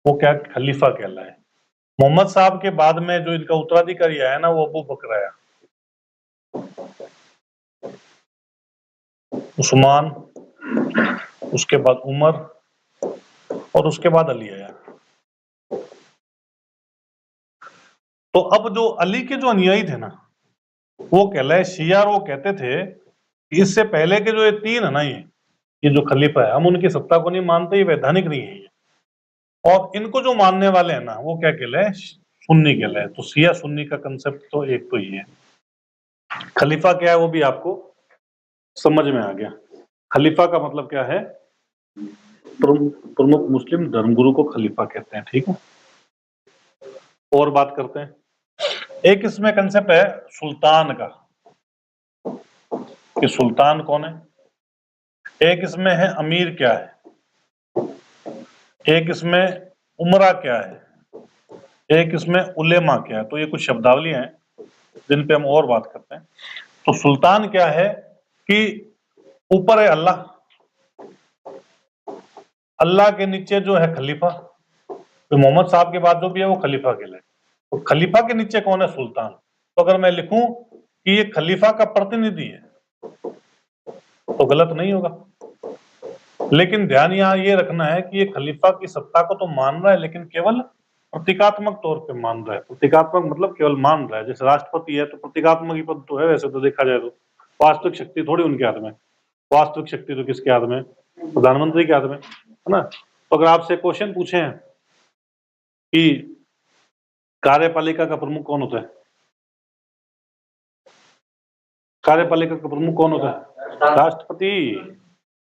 वो क्या खलीफा कहलाए। मोहम्मद साहब के बाद में जो इनका उत्तराधिकारी आया ना वो अबू बकर आया, उस्मान, उसके बाद उमर और उसके बाद अली आया। तो अब जो अली के जो अनुयायी थे ना वो कहलाए शिया, और वो कहते थे कि इससे पहले के जो ये तीन है ना, ये जो खलीफा है, हम उनकी सत्ता को नहीं मानते, ये वैधानिक नहीं है ये। और इनको जो मानने वाले हैं ना वो क्या कहलाए, सुन्नी कहलाए। तो शिया सुन्नी का कंसेप्ट तो एक तो ये है। खलीफा क्या है वो भी आपको समझ में आ गया। खलीफा का मतलब क्या है, प्रमुख मुस्लिम धर्मगुरु को खलीफा कहते हैं, ठीक है। और बात करते हैं, एक इसमें कंसेप्ट है सुल्तान का, कि सुल्तान कौन है। एक इसमें है अमीर क्या है, एक इसमें उमरा क्या है, एक इसमें उलेमा क्या है। तो ये कुछ शब्दावलियां हैं जिन पे हम और बात करते हैं। तो सुल्तान क्या है कि ऊपर है अल्लाह, अल्लाह के नीचे जो है खलीफा, तो मोहम्मद साहब के बाद जो भी है वो खलीफा कहलाए। तो खलीफा के नीचे कौन है, सुल्तान। तो अगर मैं लिखूं कि ये खलीफा का प्रतिनिधि है तो गलत नहीं होगा, लेकिन ध्यान यहां ये रखना है कि ये खलीफा की सत्ता को तो मान रहा है लेकिन केवल प्रतीकात्मक तौर पे मान रहा है। प्रतीकात्मक मतलब केवल मान रहा है। जैसे राष्ट्रपति है तो प्रतीकात्मक ही पद तो है, वैसे तो देखा जाए तो वास्तविक शक्ति थोड़ी उनके हाथ में। वास्तविक शक्ति तो किसके हाथ में, प्रधानमंत्री के हाथ में, है ना। तो अगर आपसे क्वेश्चन पूछे हैं कि कार्यपालिका का प्रमुख कौन होता है, कार्यपालिका का प्रमुख कौन होता है, राष्ट्रपति।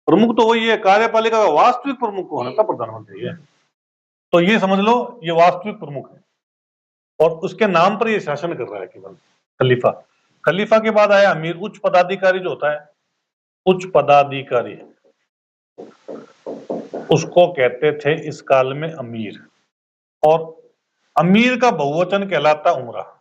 प्रमुख तो वही है, कार्यपालिका का वास्तविक प्रमुख कौन है, तब प्रधानमंत्री है। तो ये समझ लो ये वास्तविक प्रमुख है और उसके नाम पर ये शासन कर रहा है केवल, खलीफा। खलीफा के बाद आया अमीर, उच्च पदाधिकारी जो होता है, उच्च पदाधिकारी उसको कहते थे इस काल में अमीर। और अमीर का बहुवचन कहलाता उमरा।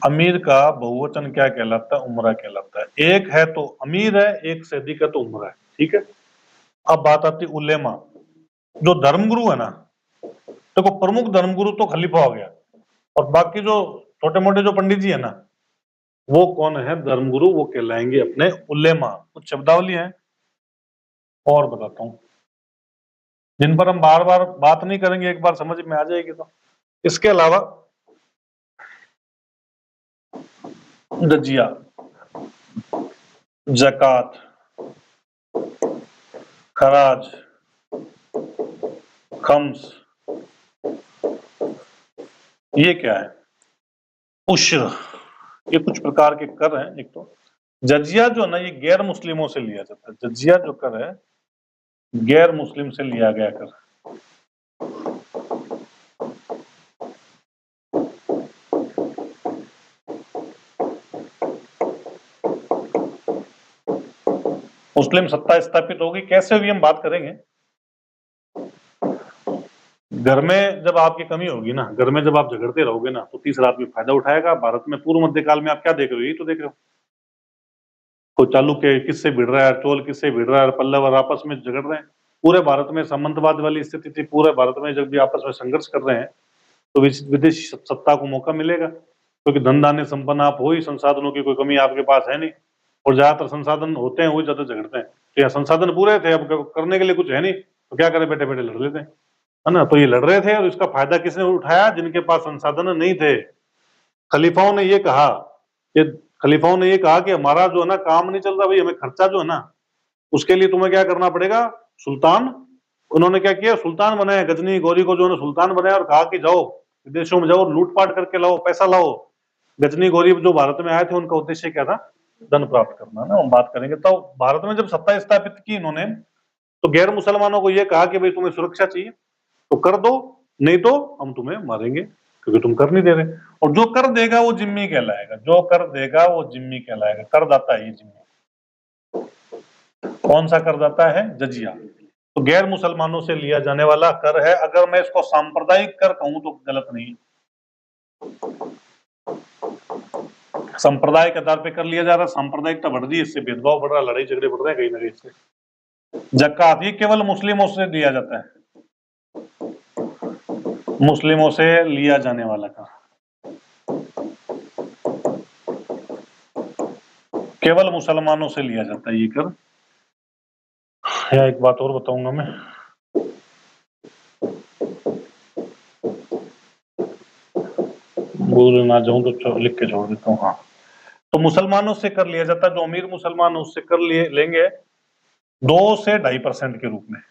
अमीर का बहुवचन क्या कहलाता है, उमरा कहलाता है। एक है तो अमीर है, एक से अधिक है तो उमरा है, ठीक है। अब बात आती उलेमा, जो धर्मगुरु है ना, देखो प्रमुख धर्मगुरु तो खलीफा हो गया, और बाकी जो छोटे मोटे जो पंडित जी है ना वो कौन है, धर्मगुरु, वो कहलाएंगे अपने उलेमा। कुछ शब्दावली है और बताता हूं जिन पर हम बार बार बात नहीं करेंगे, एक बार समझ में आ जाएगी। तो इसके अलावा जजिया, जकात, खराज, खम्स, ये क्या है, उश्र, ये कुछ प्रकार के कर हैं। एक तो जजिया जो है ना ये गैर मुस्लिमों से लिया जाता है। जजिया जो कर है गैर मुस्लिम से लिया गया कर। मुस्लिम सत्ता स्थापित होगी कैसे हुई हम बात करेंगे। घर में जब आपकी कमी होगी ना, घर में जब आप झगड़ते रहोगे ना तो तीसरा आदमी फायदा उठाएगा। भारत में पूर्व मध्यकाल में आप क्या देख रहे हो, यही तो देख रहे हो। कोई चालुक्य किससे भिड़ रहा है, चोल किससे भिड़ रहा है, पल्लव और आपस में झगड़ रहे हैं। पूरे भारत में सामंतवाद वाली स्थिति थी। पूरे भारत में जब भी आपस में संघर्ष कर रहे हैं तो विदेशी सत्ता को मौका मिलेगा, क्योंकि धन धान्य संपन्न आप हो ही, संसाधनों की कोई कमी आपके पास है नहीं, और ज्यादातर संसाधन होते हैं वही ज्यादा झगड़ते हैं। तो यहाँ संसाधन पूरे थे, अब करने के लिए कुछ है नहीं तो क्या करें, बैठे बैठे लड़ लेते हैं, है ना। तो ये लड़ रहे थे और इसका फायदा किसने उठाया, जिनके पास संसाधन नहीं थे। खलीफाओं ने ये कहा, ये खलीफाओं ने ये कहा कि हमारा जो है ना काम नहीं चल रहा भाई, हमें खर्चा जो है ना उसके लिए तुम्हें क्या करना पड़ेगा, सुल्तान। उन्होंने क्या किया, सुल्तान बनाया। गजनी गौरी को जो है सुल्तान बनाया और कहा कि जाओ विदेशों में जाओ, लूटपाट करके लाओ, पैसा लाओ। गजनी गौरी जो भारत में आए थे उनका उद्देश्य क्या था, धन प्राप्त करना ना, हम बात करेंगे। तो भारत में जब सत्ता स्थापित की इन्होंने तो गैर मुसलमानों को यह कहा कि भाई तुम्हें सुरक्षा चाहिए तो कर दो, नहीं तो हम तुम्हें मारेंगे क्योंकि तुम कर नहीं दे रहे। और जो कर देगा वो जिम्मी कहलाएगा, जो कर देगा वो जिम्मी कहलाएगा। करदाता है ये जिम्मी। कौन सा करदाता है, जजिया। तो गैर मुसलमानों से लिया जाने वाला कर है। अगर मैं इसको सांप्रदायिक कर कहूं तो गलत नहीं, संप्रदाय के आधार पे कर लिया जा रहा है, सांप्रदायिकता बढ़ रही है, इससे भेदभाव बढ़ रहा है, लड़ाई झगड़े बढ़ रहे हैं कहीं ना कहीं से। जकात ये केवल मुस्लिमों से दिया जाता है, मुस्लिमों से लिया जाने वाला कर, केवल मुसलमानों से लिया जाता है ये कर। या एक बात और बताऊंगा मैं, भूल ना जाऊं तो लिख के छोड़ देता हूँ। हाँ, तो मुसलमानों से कर लिया जाता है, जो अमीर मुसलमान है उससे कर लिए लेंगे 2 से 2.5% के रूप में।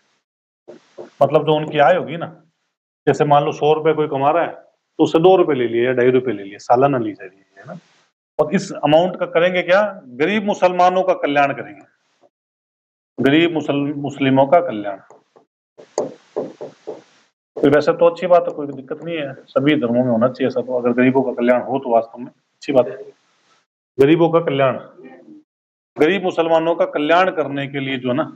मतलब जो उनकी आय होगी ना, जैसे मान लो 100 रुपए कोई कमा रहा है तो उससे 2 रुपए ले लिए या 2.5 रुपए ले लिए, सालाना ली जा रही है ना। और इस अमाउंट का करेंगे क्या, गरीब मुसलमानों का कल्याण करेंगे, गरीब मुस्लिमों का कल्याण। तो वैसे तो अच्छी बात है, कोई दिक्कत नहीं है, सभी धर्मों में होना चाहिए ऐसा। तो अगर गरीबों का कल्याण हो तो वास्तव में अच्छी बात है। गरीबों का कल्याण, गरीब मुसलमानों का कल्याण करने के लिए जो ना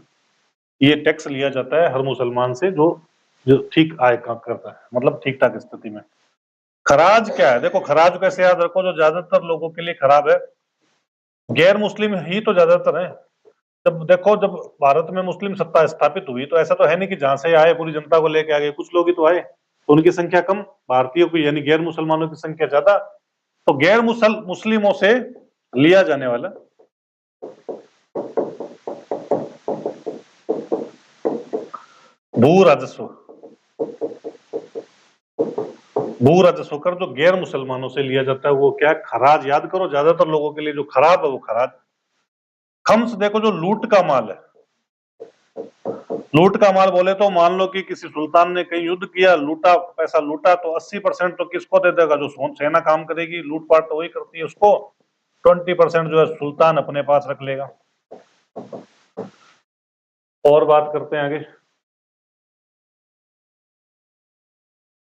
ये टैक्स लिया जाता है हर मुसलमान से, जो जो ठीक आय का करता है, मतलब ठीक ठाक स्थिति में। खराज क्या है, देखो खराज कैसे याद रखो, जो ज्यादातर लोगों के लिए खराब है, गैर मुस्लिम ही तो ज्यादातर है। जब देखो, जब भारत में मुस्लिम सत्ता स्थापित हुई तो ऐसा तो है नहीं कि जहां से आए पूरी जनता को लेके आ गए, कुछ लोग ही तो आए, तो उनकी संख्या कम, भारतीयों की यानी गैर मुसलमानों की संख्या ज्यादा। तो गैर मुस्लिमों से लिया जाने वाला भू राजस्व, भू राजस्व कर जो गैर मुसलमानों से लिया जाता है वो क्या है, खराज। याद करो, ज्यादातर लोगों के लिए जो खराब है वो खराज। खम्स देखो, जो लूट का माल है, लूट का माल बोले तो मान लो कि किसी सुल्तान ने कहीं युद्ध किया, लूटा, पैसा लूटा, तो 80% तो किसको दे देगा, जो सेना काम करेगी, लूटपाट तो वही करती है उसको, 20% जो है सुल्तान अपने पास रख लेगा। और बात करते हैं आगे,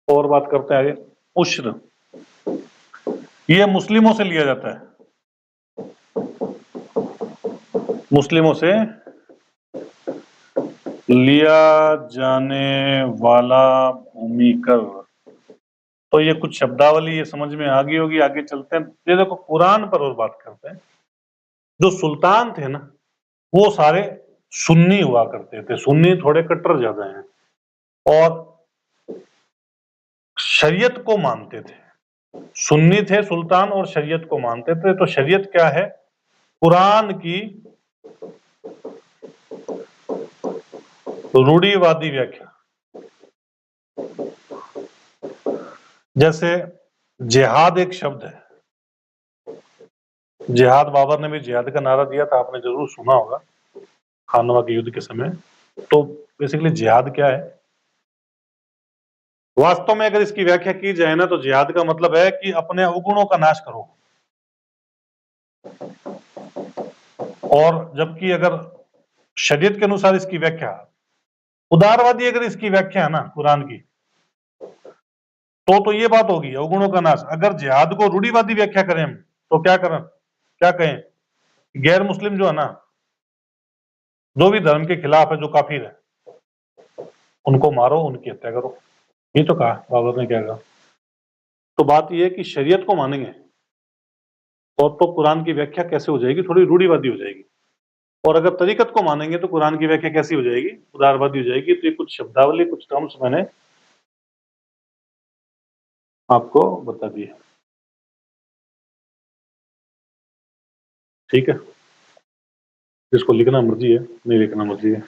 और बात करते हैं आगे। उश्र, ये मुस्लिमों से लिया जाता है, मुस्लिमों से लिया जाने वाला भूमि कर। तो ये कुछ शब्दावली ये समझ में आ गई होगी, आगे चलते हैं। ये देखो कुरान पर और बात करते हैं। जो सुल्तान थे ना वो सारे सुन्नी हुआ करते थे, सुन्नी थोड़े कट्टर ज्यादा हैं, और शरीयत को मानते थे। सुन्नी थे सुल्तान और शरीयत को मानते थे। तो शरीयत क्या है, कुरान की रूढ़िवादी व्याख्या। जैसे जिहाद एक शब्द है, जिहाद, बाबर ने भी जिहाद का नारा दिया था, आपने जरूर सुना होगा खानवा के युद्ध के समय। तो बेसिकली जिहाद क्या है, वास्तव में अगर इसकी व्याख्या की जाए ना तो जिहाद का मतलब है कि अपने अवगुणों का नाश करो। और जबकि अगर शरीयत के अनुसार इसकी व्याख्या, उदारवादी अगर इसकी व्याख्या है ना कुरान की, तो ये बात होगी अवगुणों का नाश। अगर जिहाद को रूढ़िवादी व्याख्या करें हम, तो क्या करें, क्या कहें, गैर मुस्लिम जो है ना, जो भी धर्म के खिलाफ है, जो काफिर है, उनको मारो, उनकी हत्या करो। ये तो कहा बाबर ने, क्या कहा। तो बात यह है कि शरीयत को मानेंगे तो कुरान की व्याख्या कैसे हो जाएगी, थोड़ी रूढ़िवादी हो जाएगी। और अगर तरीकत को मानेंगे तो कुरान की व्याख्या कैसी हो जाएगी, उदारवादी हो जाएगी। तो ये कुछ शब्दावली, कुछ टर्म्स मैंने आपको बता दिए, ठीक है। जिसको लिखना मर्जी है, नहीं लिखना मर्जी है।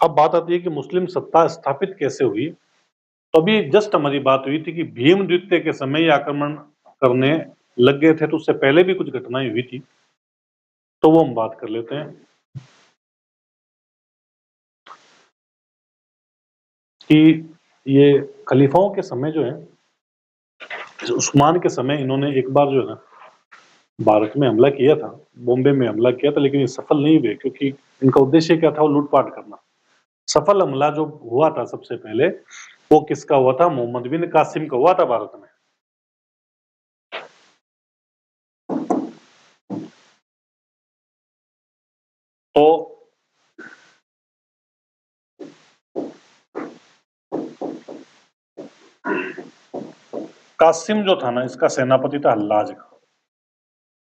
अब बात आती है कि मुस्लिम सत्ता स्थापित कैसे हुई। तो अभी जस्ट हमारी बात हुई थी कि भीम द्वितीय के समय ये आक्रमण करने लग गए थे, तो उससे पहले भी कुछ घटनाएं हुई थी, तो वो हम बात कर लेते हैं कि ये खलीफाओं के समय जो है, उस्मान के समय इन्होंने एक बार जो है ना भारत में हमला किया था, बॉम्बे में हमला किया था, लेकिन ये सफल नहीं हुए, क्योंकि इनका उद्देश्य क्या था, वो लूटपाट करना। सफल हमला जो हुआ था सबसे पहले, वो किसका हुआ था, मोहम्मद बिन कासिम का हुआ था भारत में। तो कासिम जो था ना, इसका सेनापति था हल्लाज का,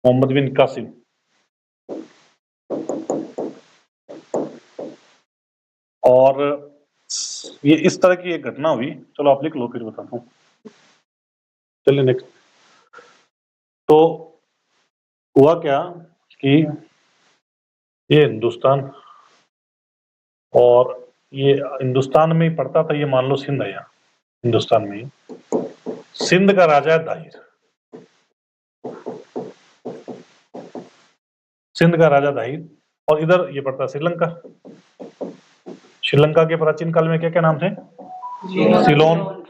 मोहम्मद बिन कासिम। और ये इस तरह की एक घटना हुई। चलो आप लिख लो, फिर बताता हूँ। चलिए नेक्स्ट। तो हुआ क्या कि ये हिंदुस्तान, और ये हिंदुस्तान में ही पड़ता था, ये मान लो सिंध है, यहाँ हिंदुस्तान में ही सिंध का राजा है दाहिर। सिंध का राजा दाहिर, और इधर ये पड़ता श्रीलंका। श्रीलंका के प्राचीन काल में क्या क्या नाम थे? सिलोन,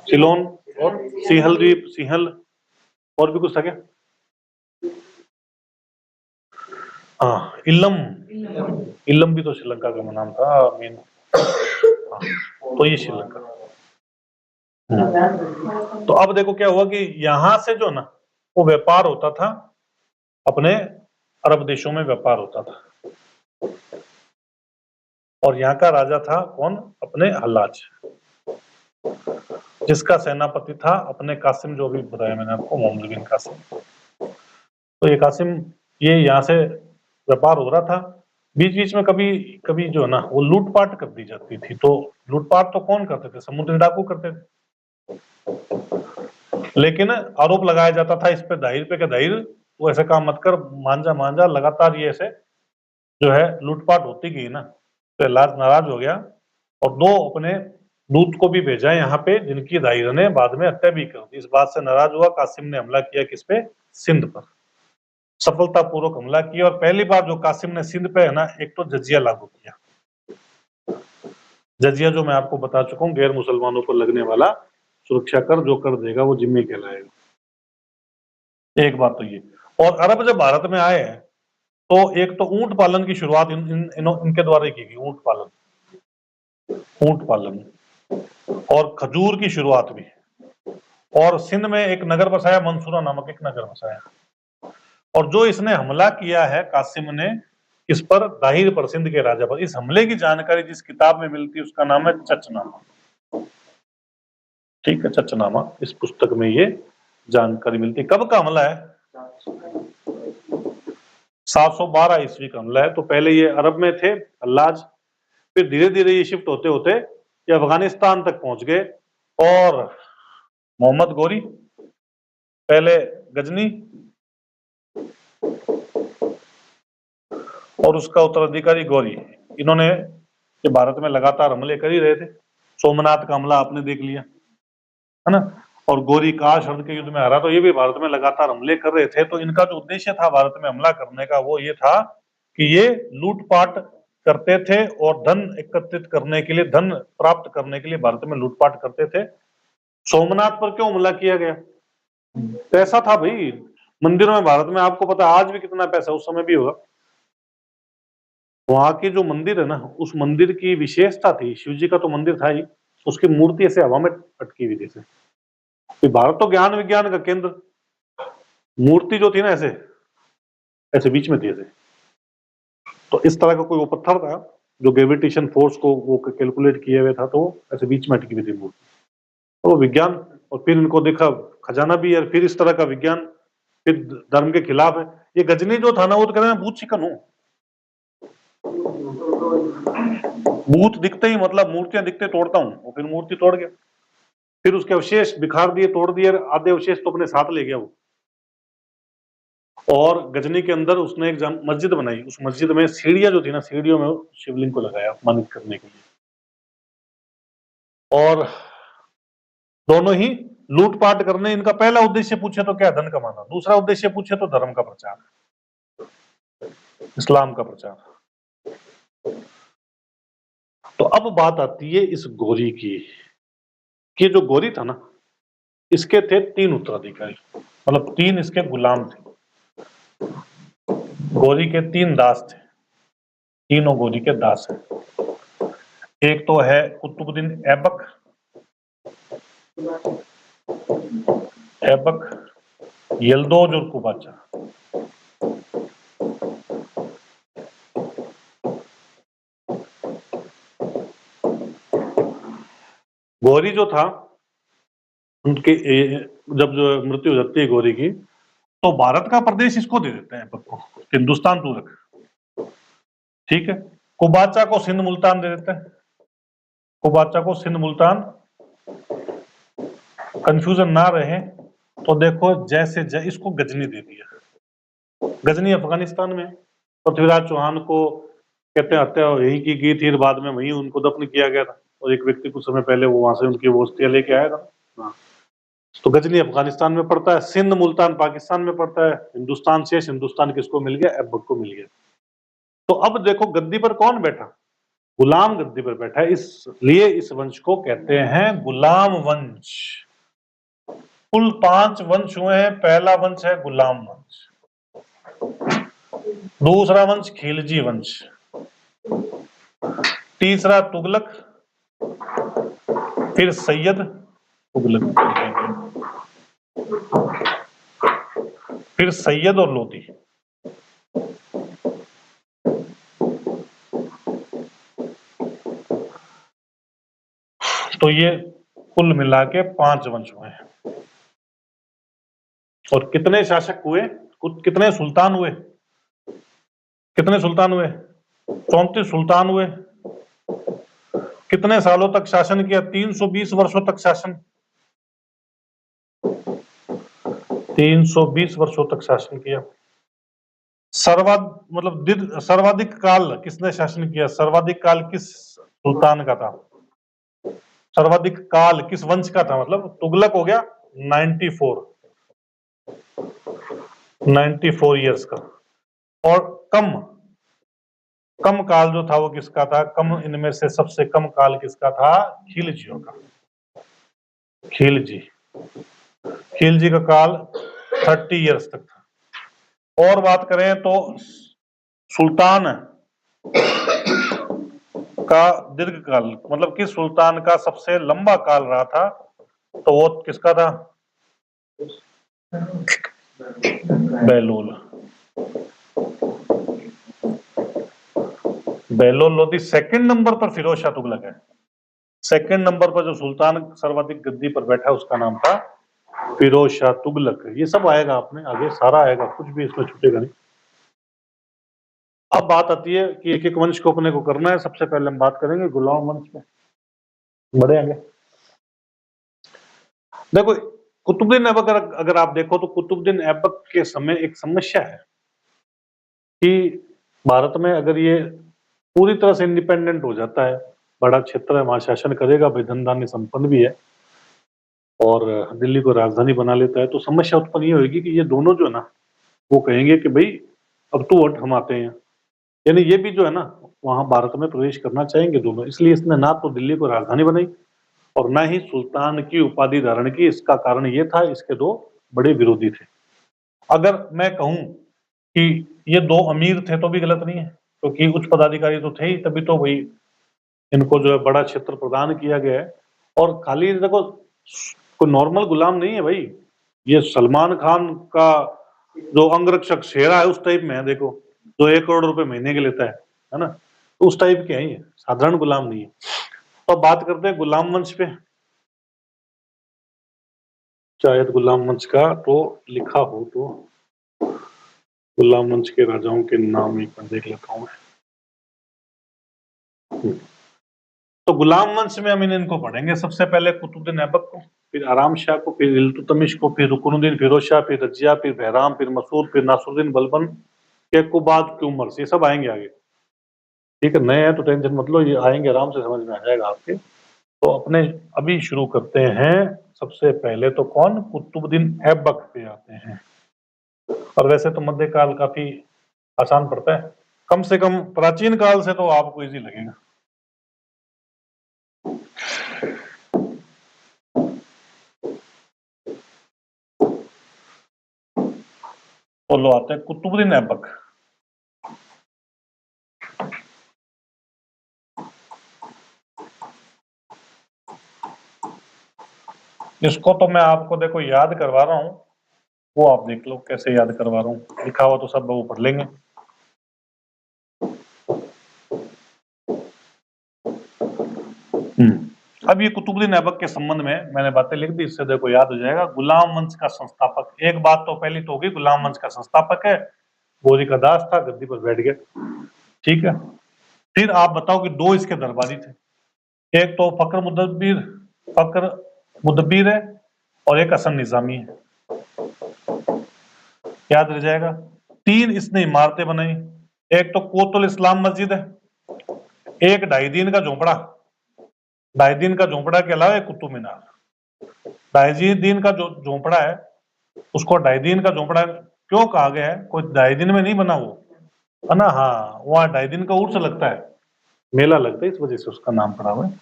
सिलोन और सिंहल द्वीप, सिंहल, और भी कुछ था क्या? हाँ, इलम, इलम भी तो श्रीलंका का नाम था मेन। हाँ, तो ये श्रीलंका। तो अब देखो क्या हुआ कि यहां से जो ना वो व्यापार होता था, अपने अरब देशों में व्यापार होता था, और यहाँ का राजा था कौन? अपने हल्लाज, जिसका सेनापति था अपने कासिम, जो भी बताया मैंने आपको, मोहम्मद बिन कासिम। तो ये कासिम, ये यहाँ से व्यापार हो रहा था। बीच बीच में कभी कभी जो है ना वो लूटपाट कर दी जाती थी। तो लूटपाट तो कौन करते थे? समुद्री डाकू करते थे। लेकिन आरोप लगाया जाता था इस पे दाहिर पे, कि दाहिर वो ऐसे काम मत कर, मांझा मांझा लगातार ये ऐसे जो है लूटपाट होती गई ना, तो लाज नाराज हो गया, और दो अपने दूत को भी भेजा यहाँ पे, जिनकी दाहिर ने बाद में हत्या भी कर दी। इस बात से नाराज हुआ कासिम ने हमला किया किस पे? सिंध पर। सफलतापूर्वक हमला किया, और पहली बार जो कासिम ने सिंध पे है ना, एक तो जजिया लागू किया। जजिया जो मैं आपको बता चुका हूँ, गैर मुसलमानों पर लगने वाला सुरक्षा कर, जो कर देगा वो जिम्मी कहलाएगा। एक बात तो ये। और अरब जब भारत में आए हैं, तो एक तो ऊंट पालन की शुरुआत इनके द्वारा ही की गई। ऊंट पालन, ऊंट पालन, और खजूर की शुरुआत भी। और सिंध में एक नगर बसाया, मंसूरा नामक एक नगर बसाया। और जो इसने हमला किया है कासिम ने, इस पर दाहिर पर, सिंध के राजा पर, इस हमले की जानकारी जिस किताब में मिलती है उसका नाम है चचनामा। ठीक है, चचनामा, इस पुस्तक में ये जानकारी मिलती है। कब का हमला है? 712 ईस्वी का हमला है। तो पहले ये अरब में थे हल्लाज, फिर धीरे धीरे ये शिफ्ट होते होते ये अफगानिस्तान तक पहुंच गए, और मोहम्मद गोरी, पहले गजनी, और उसका उत्तराधिकारी गौरी, इन्होंने ये भारत में लगातार हमले कर ही रहे थे। सोमनाथ का हमला आपने देख लिया है ना, और गोरी का शरद के युद्ध में हारा, तो ये भी भारत में लगातार हमले कर रहे थे। तो इनका जो उद्देश्य था भारत में हमला करने का, वो ये था कि ये लूटपाट करते थे, और धन एकत्रित करने के लिए, धन प्राप्त करने के लिए भारत में लूटपाट करते थे। सोमनाथ पर क्यों हमला किया गया? पैसा था भाई मंदिरों में। भारत में आपको पता है आज भी कितना पैसा, उस समय भी होगा। वहां के जो मंदिर है ना, उस मंदिर की विशेषता थी, शिव जी का तो मंदिर था ही, उसकी मूर्ति ऐसे हवा में अटकी हुई थी। जैसे भारत तो ज्ञान विज्ञान का केंद्र, मूर्ति जो थी ना ऐसे ऐसे बीच में थी ऐसे। तो इस तरह का कोई वो पत्थर था जो ग्रेविटेशन फोर्स को वो कैलकुलेट किए हुए था, तो ऐसे बीच में अटकी हुई थी मूर्ति। तो वो विज्ञान, और फिर इनको देखा खजाना भी है, फिर इस तरह का विज्ञान, फिर धर्म के खिलाफ है। ये गजनी जो था ना, वो तो कह रहे हैं भूत चिकन हूं। भूत दिखते ही, मतलब मूर्तियां दिखते तोड़ता हूँ, और फिर मूर्ति तोड़ गया, फिर उसके अवशेष बिखार दिए, तोड़ दिए, आधे अवशेष तो अपने साथ ले गया वो। और गजनी के अंदर उसने एक मस्जिद बनाई, उस मस्जिद में सीढ़ियां जो थी ना, सीढ़ियों में शिवलिंग को लगाया अपमानित करने के लिए। और दोनों ही लूटपाट करने, इनका पहला उद्देश्य पूछे तो क्या? धन कमाना। दूसरा उद्देश्य पूछे तो धर्म का प्रचार, इस्लाम का प्रचार। तो अब बात आती है इस गोरी की, कि जो गोरी था ना, इसके थे 3 उत्तराधिकारी, मतलब 3 इसके गुलाम थे। गोरी के 3 दास थे, तीनों गोरी के दास हैं। एक तो है कुतुबुद्दीन ऐबक, ऐबक, यल्दोज और कुबाचा। गोरी जो था उनके जब जो मृत्यु हो जाती है गौरी की, तो भारत का प्रदेश इसको दे देते हैं ऐबक को, हिंदुस्तान तू रख, ठीक है। कुबाचा को सिंध मुल्तान दे देते हैं, कुबाचा को सिंध मुल्तान। कंफ्यूजन ना रहे तो देखो, जैसे इसको गजनी दे दिया, गजनी अफगानिस्तान में। पृथ्वीराज चौहान को कहते हैं हत्या यही की गई थी, बाद में वहीं उनको दफन किया गया था, और एक व्यक्ति कुछ समय पहले वो वहां से उनकी वो अस्थियां लेके आया था। हाँ। तो गजनी अफगानिस्तान में पड़ता है, सिंध मुल्तान पाकिस्तान में पड़ता है, हिंदुस्तान शेष हिंदुस्तान किसको मिल गया, ऐबक को मिल गया। तो अब देखो गद्दी पर कौन बैठा, गुलाम गद्दी पर बैठा है, इसलिए इस वंश को कहते हैं गुलाम वंश। कुल 5 वंश हुए हैं। पहला वंश है गुलाम वंश, दूसरा वंश खिलजी वंश, तीसरा तुगलक, फिर सैयद तुगलक, फिर सैयद और लोधी। तो ये कुल मिला के 5 वंश हुए हैं। और कितने शासक हुए, कितने सुल्तान हुए, कितने सुल्तान हुए, 34 सुल्तान हुए। कितने सालों तक शासन किया, 320 वर्षों तक शासन, 320 वर्षों तक शासन किया। सर्वाधिक काल किसने शासन किया, सर्वाधिक काल किस सुल्तान का था, सर्वाधिक काल किस वंश का था, मतलब तुगलक हो गया 94 ईयर्स का। और कम काल जो था वो किसका था, कम इनमें से सबसे कम काल किसका था, खिलजियों का। खिलजी का काल 30 ईयर्स तक था। और बात करें तो सुल्तान का दीर्घ काल, मतलब किस सुल्तान का सबसे लंबा काल रहा था, तो वो किसका था, बेलोल लोधी। सेकंड नंबर पर फिरोज शाह तुगलक है, सेकंड नंबर पर जो सुल्तान सर्वाधिक गद्दी पर बैठा उसका नाम था फिरोज शाह तुगलक। ये सब आएगा आपने आगे, सारा आएगा, कुछ भी इसमें छूटेगा नहीं। अब बात आती है कि एक एक वंश को अपने को करना है। सबसे पहले हम बात करेंगे गुलाम वंश में, बड़े आगे। देखो कुतुबुद्दीन ऐबक अगर आप देखो तो कुतुबुद्दीन ऐबक के समय एक समस्या है कि भारत में अगर ये पूरी तरह से इंडिपेंडेंट हो जाता है, बड़ा क्षेत्र है, वहां शासन करेगा, भाई धन धान्य संपन्न भी है, और दिल्ली को राजधानी बना लेता है, तो समस्या उत्पन्न ये होगी कि ये दोनों जो है ना, वो कहेंगे कि भाई अब तू हट, हम आते हैं। यानी ये भी जो है ना वहां भारत में प्रवेश करना चाहेंगे दोनों, इसलिए इसने ना तो दिल्ली को राजधानी बनाई और ना ही सुल्तान की उपाधि धारण की। इसका कारण ये था, इसके दो बड़े विरोधी थे। अगर मैं कहूं कि ये दो अमीर थे तो भी गलत नहीं है, क्योंकि उच्च पदाधिकारी तो थे ही, तभी तो वही इनको जो है बड़ा क्षेत्र प्रदान किया गया है। और खाली देखो कोई नॉर्मल गुलाम नहीं है भाई, ये सलमान खान का जो अंगरक्षक शेरा है उस टाइप में है, देखो जो 1 करोड़ रुपए महीने के लेता है ना, तो उस टाइप के हैं ये, साधारण गुलाम नहीं है। तो अब बात करते हैं गुलाम वंश पे। शायद गुलाम वंश का तो लिखा हो, तो गुलाम वंश के राजाओं के नाम एक बार देख लेता हूं मैं। तो गुलाम वंश में हम इनको पढ़ेंगे। सबसे पहले कुतुबुद्दीन ऐबक को, फिर आराम शाह को, फिर इल्तुतमिश को, फिर रुकनुद्दीन फिरोज शाह, फिर रजिया, फिर बहराम, फिर मसूद, फिर नासरुद्दीन बलबन, केकुबाद की उम्र से, सब आएंगे आगे। ठीक है, नए हैं तो टेंशन मत लो, ये आएंगे, आराम से समझ में आ जाएगा आपके। तो अपने अभी शुरू करते हैं। सबसे पहले तो कौन, कुतुबुद्दीन ऐबक पे आते हैं। और वैसे तो मध्यकाल काफी आसान पड़ता है, कम से कम प्राचीन काल से तो आपको इजी लगेगा। तो लो आते हैं कुतुबुद्दीन ऐबक। इसको तो मैं आपको देखो याद करवा रहा हूं, वो आप देख लो कैसे याद करवा रहा हूं, लिखा हुआ तो सब वो पढ़ लेंगे। अब ये कुतुबुद्दीन ऐबक के संबंध में मैंने बातें लिख दी, इससे देखो याद हो जाएगा। गुलाम वंश का संस्थापक, एक बात तो पहली तो होगी, गुलाम वंश का संस्थापक है, गोरी का दास था, गद्दी पर बैठ गया, ठीक है। फिर आप बताओ कि दो इसके दरबारी थे, एक तो फकर मुदब्बिर है और एक हसन निजामी है, याद रह जाएगा। तीन इसने इमारतें बनाई, एक तो कोतुल इस्लाम मस्जिद है, एक ढाई दिन का झोंपड़ा के अलावा एक कुतुब मीनार। ढाई दिन का जो झोंपड़ा है उसको ढाई दिन का झोंपड़ा क्यों कहा गया है? कोई ढाई दिन में नहीं बना वो, है ना। हाँ, वहां 2.5 दिन का उर्स लगता है, मेला लगता है, इस वजह से उसका नाम पड़ा हुआ है।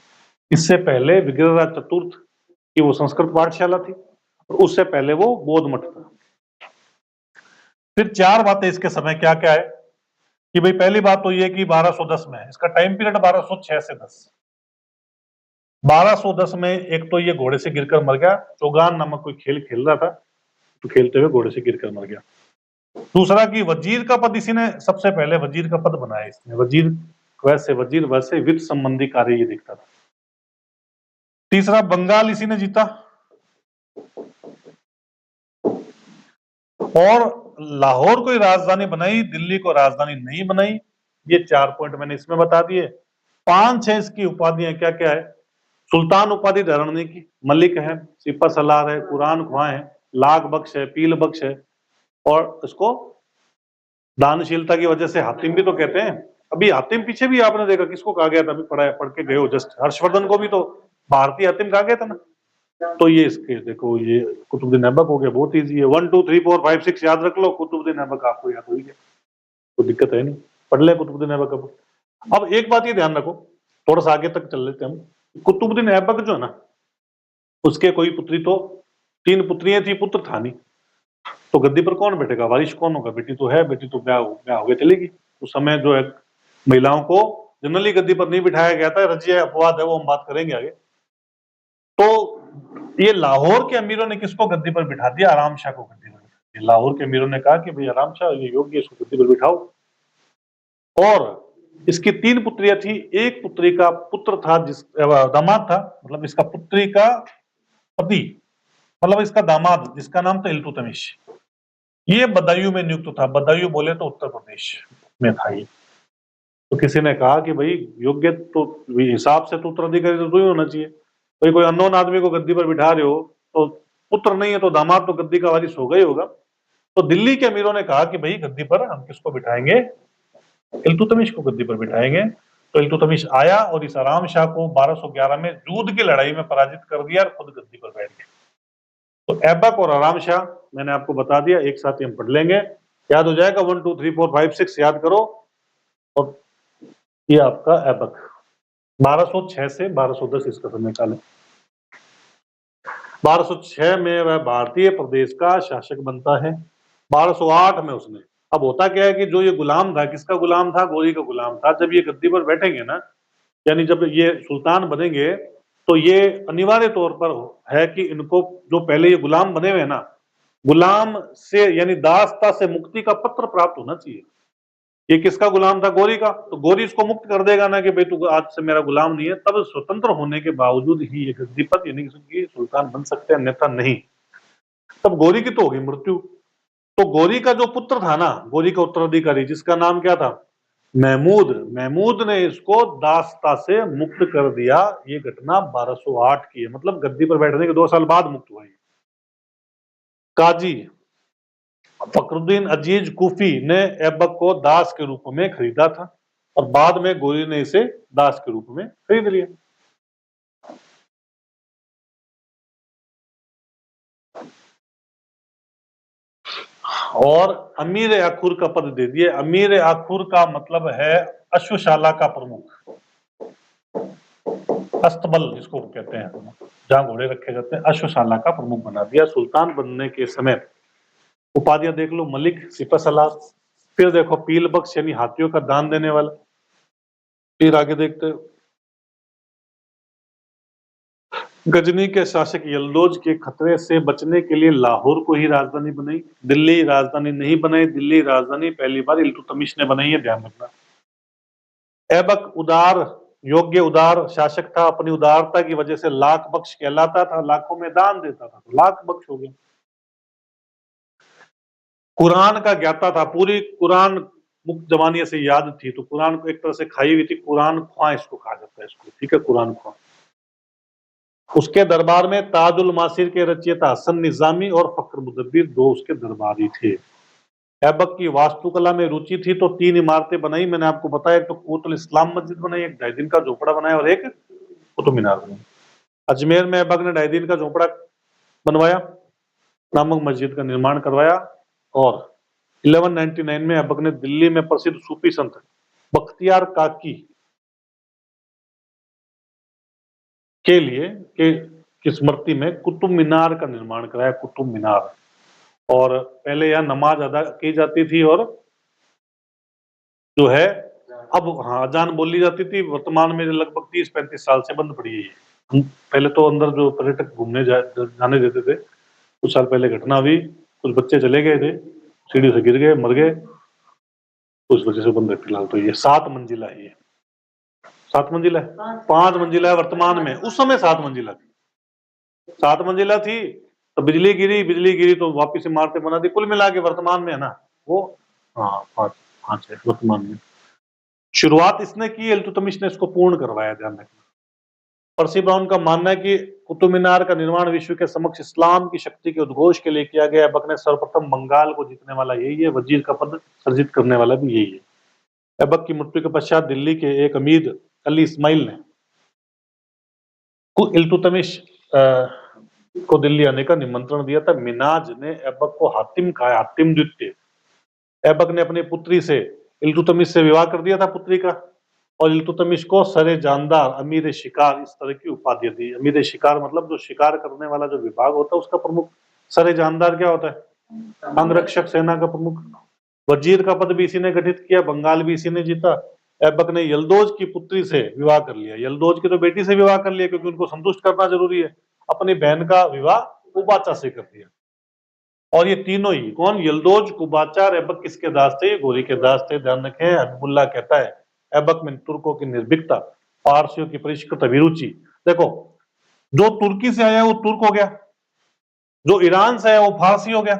इससे पहले विग्रहराज चतुर्थ की वो संस्कृत पाठशाला थी और उससे पहले वो बौद्ध मठ था। फिर चार बातें इसके समय क्या क्या है कि भाई पहली बात तो ये कि 1210 में, इसका टाइम पीरियड 1206 से 10। 1210 में एक तो ये घोड़े से गिरकर मर गया, चौगान नामक कोई खेल खेल रहा था तो खेलते हुए घोड़े से गिरकर मर गया। दूसरा कि वजीर का पद इसी ने सबसे पहले वजीर का पद बनाया इसने, वजीर वैसे वित्त संबंधी कार्य ये देखता था। तीसरा, बंगाल इसी ने जीता और लाहौर को राजधानी बनाई, दिल्ली को राजधानी नहीं बनाई। ये 4 पॉइंट मैंने इसमें बता दिए। 5-6 इसकी उपाधियां क्या क्या है? सुल्तान उपाधि धारण नहीं की, मलिक है, सिपा सलार है, कुरान ख्वां है, लाख बख्श है, पील बख्श है, और इसको दानशीलता की वजह से हातिम भी तो कहते हैं। अभी हातिम पीछे भी आपने देखा किसको कहा गया था, अभी पढ़ के गए हो जस्ट, हर्षवर्धन को भी तो भारतीय हातिम कहा गया था ना। तो ये इसके देखो, ये कुतुबुद्दीन ऐबक हो गया, बहुत इजी है। 1 2 3 4 5 6 याद रख लो, कुतुबुद्दीन ऐबक आपको याद हो गया, कोई दिक्कत है नहीं, पढ़ ले कुतुबुद्दीन ऐबक। अब एक बात ये ध्यान रखो, थोड़ा सा आगे तक चल लेते हैं हम। कुतुबुद्दीन ऐबक जो है ना, उसके कोई पुत्री तो 3 पुत्रियां थी, पुत्र था नहीं, तो गद्दी पर कौन बैठेगा, वारिश कौन होगा? बेटी तो है, बेटी तो ब्याह हो गया चलेगी। उस समय जो है महिलाओं को जनरली गद्दी पर नहीं बिठाया गया था, रजिया अपवाद है, वो हम बात करेंगे आगे। तो ये लाहौर के अमीरों ने किसको गद्दी पर बिठा दिया? आराम शाह को गद्दी पर बिठा दिया। लाहौर के अमीरों ने कहा कि भाई आराम शाह ये योग्य, इसको गद्दी पर बिठाओ। और इसकी 3 पुत्रियां थी, एक पुत्री का पुत्र था, दामाद था, मतलब इसका पुत्री का पति, मतलब इसका दामाद, जिसका नाम था इल्तुतमिश। ये बदायूं में नियुक्त था। बदायूं बोले तो उत्तर प्रदेश में था ये। तो किसी ने कहा कि भाई योग्य तो हिसाब से तो उत्तराधिकारी तो ही होना चाहिए, भाई कोई अननोन आदमी को गद्दी पर बिठा रहे हो, तो पुत्र नहीं है तो दामाद तो गद्दी का वारिस होगा ही होगा। तो दिल्ली के अमीरों ने कहा कि भाई गद्दी पर हम किसको बिठाएंगे? इल्तुतमिश को गद्दी पर बिठाएंगे। तो इल्तुतमिश आया और इस आराम शाह को 1211 में जूद की लड़ाई में पराजित कर दिया और खुद गद्दी पर बैठ गए। तो ऐबक और आराम शाह मैंने आपको बता दिया, एक साथ ही हम पढ़ लेंगे, याद हो जाएगा। 1 2 3 4 5 6 याद करो। और ये आपका ऐबक 1206 से 1210 इसका समयकाल है। 1206 में वह भारतीय प्रदेश का शासक बनता है। 1208 में उसने, अब होता क्या है कि जो ये गुलाम था, किसका गुलाम था? गोरी का गुलाम था। जब ये गद्दी पर बैठेंगे ना, यानी जब ये सुल्तान बनेंगे, तो ये अनिवार्य तौर पर है कि इनको, जो पहले ये गुलाम बने हुए हैं ना, गुलाम से यानी दासता से मुक्ति का पत्र प्राप्त होना चाहिए। ये किसका गुलाम था? गोरी का। तो गोरी इसको मुक्त कर देगा ना कि भाई तू आज से मेरा गुलाम नहीं है, तब स्वतंत्र होने के बावजूद ही ये गद्दी पर यानी कि सुल्तान बन सकते हैं, अन्यथा नहीं। तब गोरी की तो होगी मृत्यु। तो गोरी का जो पुत्र था ना, गोरी का उत्तराधिकारी, जिसका नाम क्या था? महमूद। महमूद ने इसको दासता से मुक्त कर दिया। ये घटना 1208 की है, मतलब गद्दी पर बैठने के 2 साल बाद मुक्त हुआ। काजी फखरुद्दीन अजीज कूफी ने ऐबक को दास के रूप में खरीदा था और बाद में गोरी ने इसे दास के रूप में खरीद लिया। और अमीर आखुर का पद दे दिए। अमीर आखुर का मतलब है अश्वशाला का प्रमुख, अस्तबल जिसको कहते हैं, जहां घोड़े रखे जाते हैं, अश्वशाला का प्रमुख बना दिया। सुल्तान बनने के समय उपाधियां देख लो, मलिक, सिपा सलार, फिर देखो पील बख्श यानी हाथियों का दान देने वाला। फिर आगे देखते हो, गजनी के शासक यल्दौज के खतरे से बचने के लिए लाहौर को ही राजधानी बनाई, दिल्ली राजधानी नहीं बनाई। दिल्ली राजधानी पहली बार इल्तुतमिश ने बनाई है, ध्यान रखना। ऐबक उदार योग्य उदार शासक था, अपनी उदारता की वजह से लाख बख्श कहलाता था, लाखों में दान देता था, तो लाख बख्श हो गया। कुरान का ज्ञाता था, पूरी कुरान मुक्त जमानिया से याद थी, तो कुरान को एक तरह से खाई हुई थी, कुरान ख्वां इसको कहा जाता है इसको, ठीक है, कुरान ख्वां। उसके दरबार में ताजुल मासिर के रचयिता हसन निजामी और फक्र मुदब्बिर दो उसके दरबारी थे। ऐबक की वास्तुकला में रुचि थी, तो 3 इमारतें बनाई, मैंने आपको बताया, एक तो कुतुल इस्लाम मस्जिद बनाई, एक ढाई दिन का झोपड़ा बनाया और एक कुतुब मीनार बनाई। अजमेर में ऐबक ने ढाई दिन का झोपड़ा बनवाया, नामक मस्जिद का निर्माण करवाया, और 1199 में ऐबक ने दिल्ली में प्रसिद्ध सूफी संत बख्तियार काकी के लिए की स्मृति में कुतुब मीनार का निर्माण कराया, कुतुब मीनार। और पहले यहाँ नमाज अदा की जाती थी और जो है अब अजान बोली जाती थी, वर्तमान में लगभग 30-35 साल से बंद पड़ी है। पहले तो अंदर जो पर्यटक घूमने जाने देते थे, कुछ साल पहले घटना हुई, कुछ बच्चे चले गए थे, सीढ़ी से गिर गए, मर गए, उस वजह से बंद है फिलहाल। तो ये 7 मंजिला है, ये 7 मंजिला है, 5 मंजिला है वर्तमान में, उस समय 7 मंजिला थी, 7 मंजिला थी, तो बिजली गिरी तो वापिस इमारतें बना दी, कुल मिला के वर्तमान में है ना वो, हाँ 5 है वर्तमान में। शुरुआत इसने की, इल्तुतमिश ने इसको पूर्ण करवाया, ध्यान रखना। पर्सी ब्राउन का मानना है कि कुतुब मीनार का निर्माण विश्व के समक्ष इस्लाम की शक्ति के उद्घोष के लिए किया गया। ऐबक ने सर्वप्रथम बंगाल को जीतने वाला यही है, वजीर का पद सर्जित करने वाला भी यही है। ऐबक की मृत्यु के पश्चात दिल्ली के एक अमीर अली इस्माइल ने इल्तुतमिश को दिल्ली आने का निमंत्रण दिया था। मिनाज ने ऐबक को हातिम कहा, हातिम द्वितीय। ऐबक ने अपनी पुत्री से इल्तुतमिश से विवाह कर दिया था, पुत्री का, और इल्तुतमिश को सरे जानदार, अमीर शिकार, इस तरह की उपाधि दी। अमीर शिकार मतलब जो शिकार करने वाला जो विभाग होता है उसका प्रमुख। सरे जानदार क्या होता है? अंगरक्षक सेना का प्रमुख। वजीर का पद भी इसी ने गठित किया, बंगाल भी इसी ने जीता। ऐबक ने यल्दोज की पुत्री से विवाह कर लिया, यल्दोज की तो बेटी से विवाह कर लिया क्योंकि उनको संतुष्ट करना जरूरी है। अपनी बहन का विवाह कुबाचा से कर दिया। और ये तीनों ही कौन, यल्दोज, कुबाचा और ऐबक किसके दास थे? ये गोरी के दास थे। ध्यान रखें, हबीबुल्लाह कहता है ऐबक में तुर्कों की निर्भीकता, पारसियों की परिष्कृत अभिरुचि। देखो, जो तुर्की से आया वो तुर्क हो गया, जो ईरान से आया वो फारसी हो गया,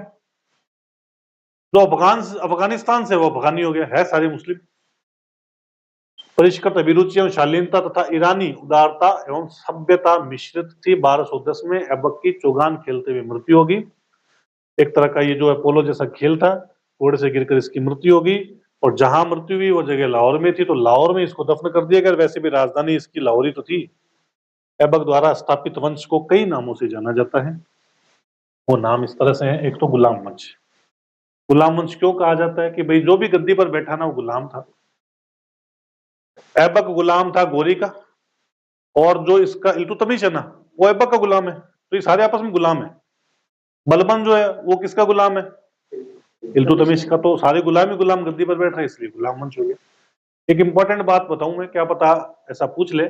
जो अफगानिस्तान से वो अफगानी हो गया, है सारे मुस्लिम। परिष्कृत अभिरुचि एवं शालीनता तथा ईरानी उदारता एवं सभ्यता मिश्रित थी। 1210 में ऐबक की चौगान खेलते हुए मृत्यु होगी। एक तरह का ये जो अपोलो जैसा खेल था, घोड़े से गिरकर इसकी मृत्यु होगी, और जहां मृत्यु हुई वो जगह लाहौर में थी, तो लाहौर में इसको दफन कर दिया गया। वैसे भी राजधानी इसकी लाहौर ही तो थी। ऐबक द्वारा स्थापित वंश को कई नामों से जाना जाता है। वो नाम इस तरह से है, एक तो गुलाम वंश। गुलाम वंश क्यों कहा जाता है? कि भाई जो भी गद्दी पर बैठा ना वो गुलाम था। ऐबक गुलाम था गोरी का, और जो इसका इल्तुतमिश है ना वो ऐबक का गुलाम है, तो ये सारे आपस में गुलाम है। बलबन जो है वो किसका गुलाम है? इल्तुतमिश का। तो सारे गुलाम ही गुलाम गद्दी पर बैठ रहे, इसलिए गुलाम वंश हो गया। एक इंपॉर्टेंट बात बताऊं मैं, क्या पता ऐसा पूछ ले,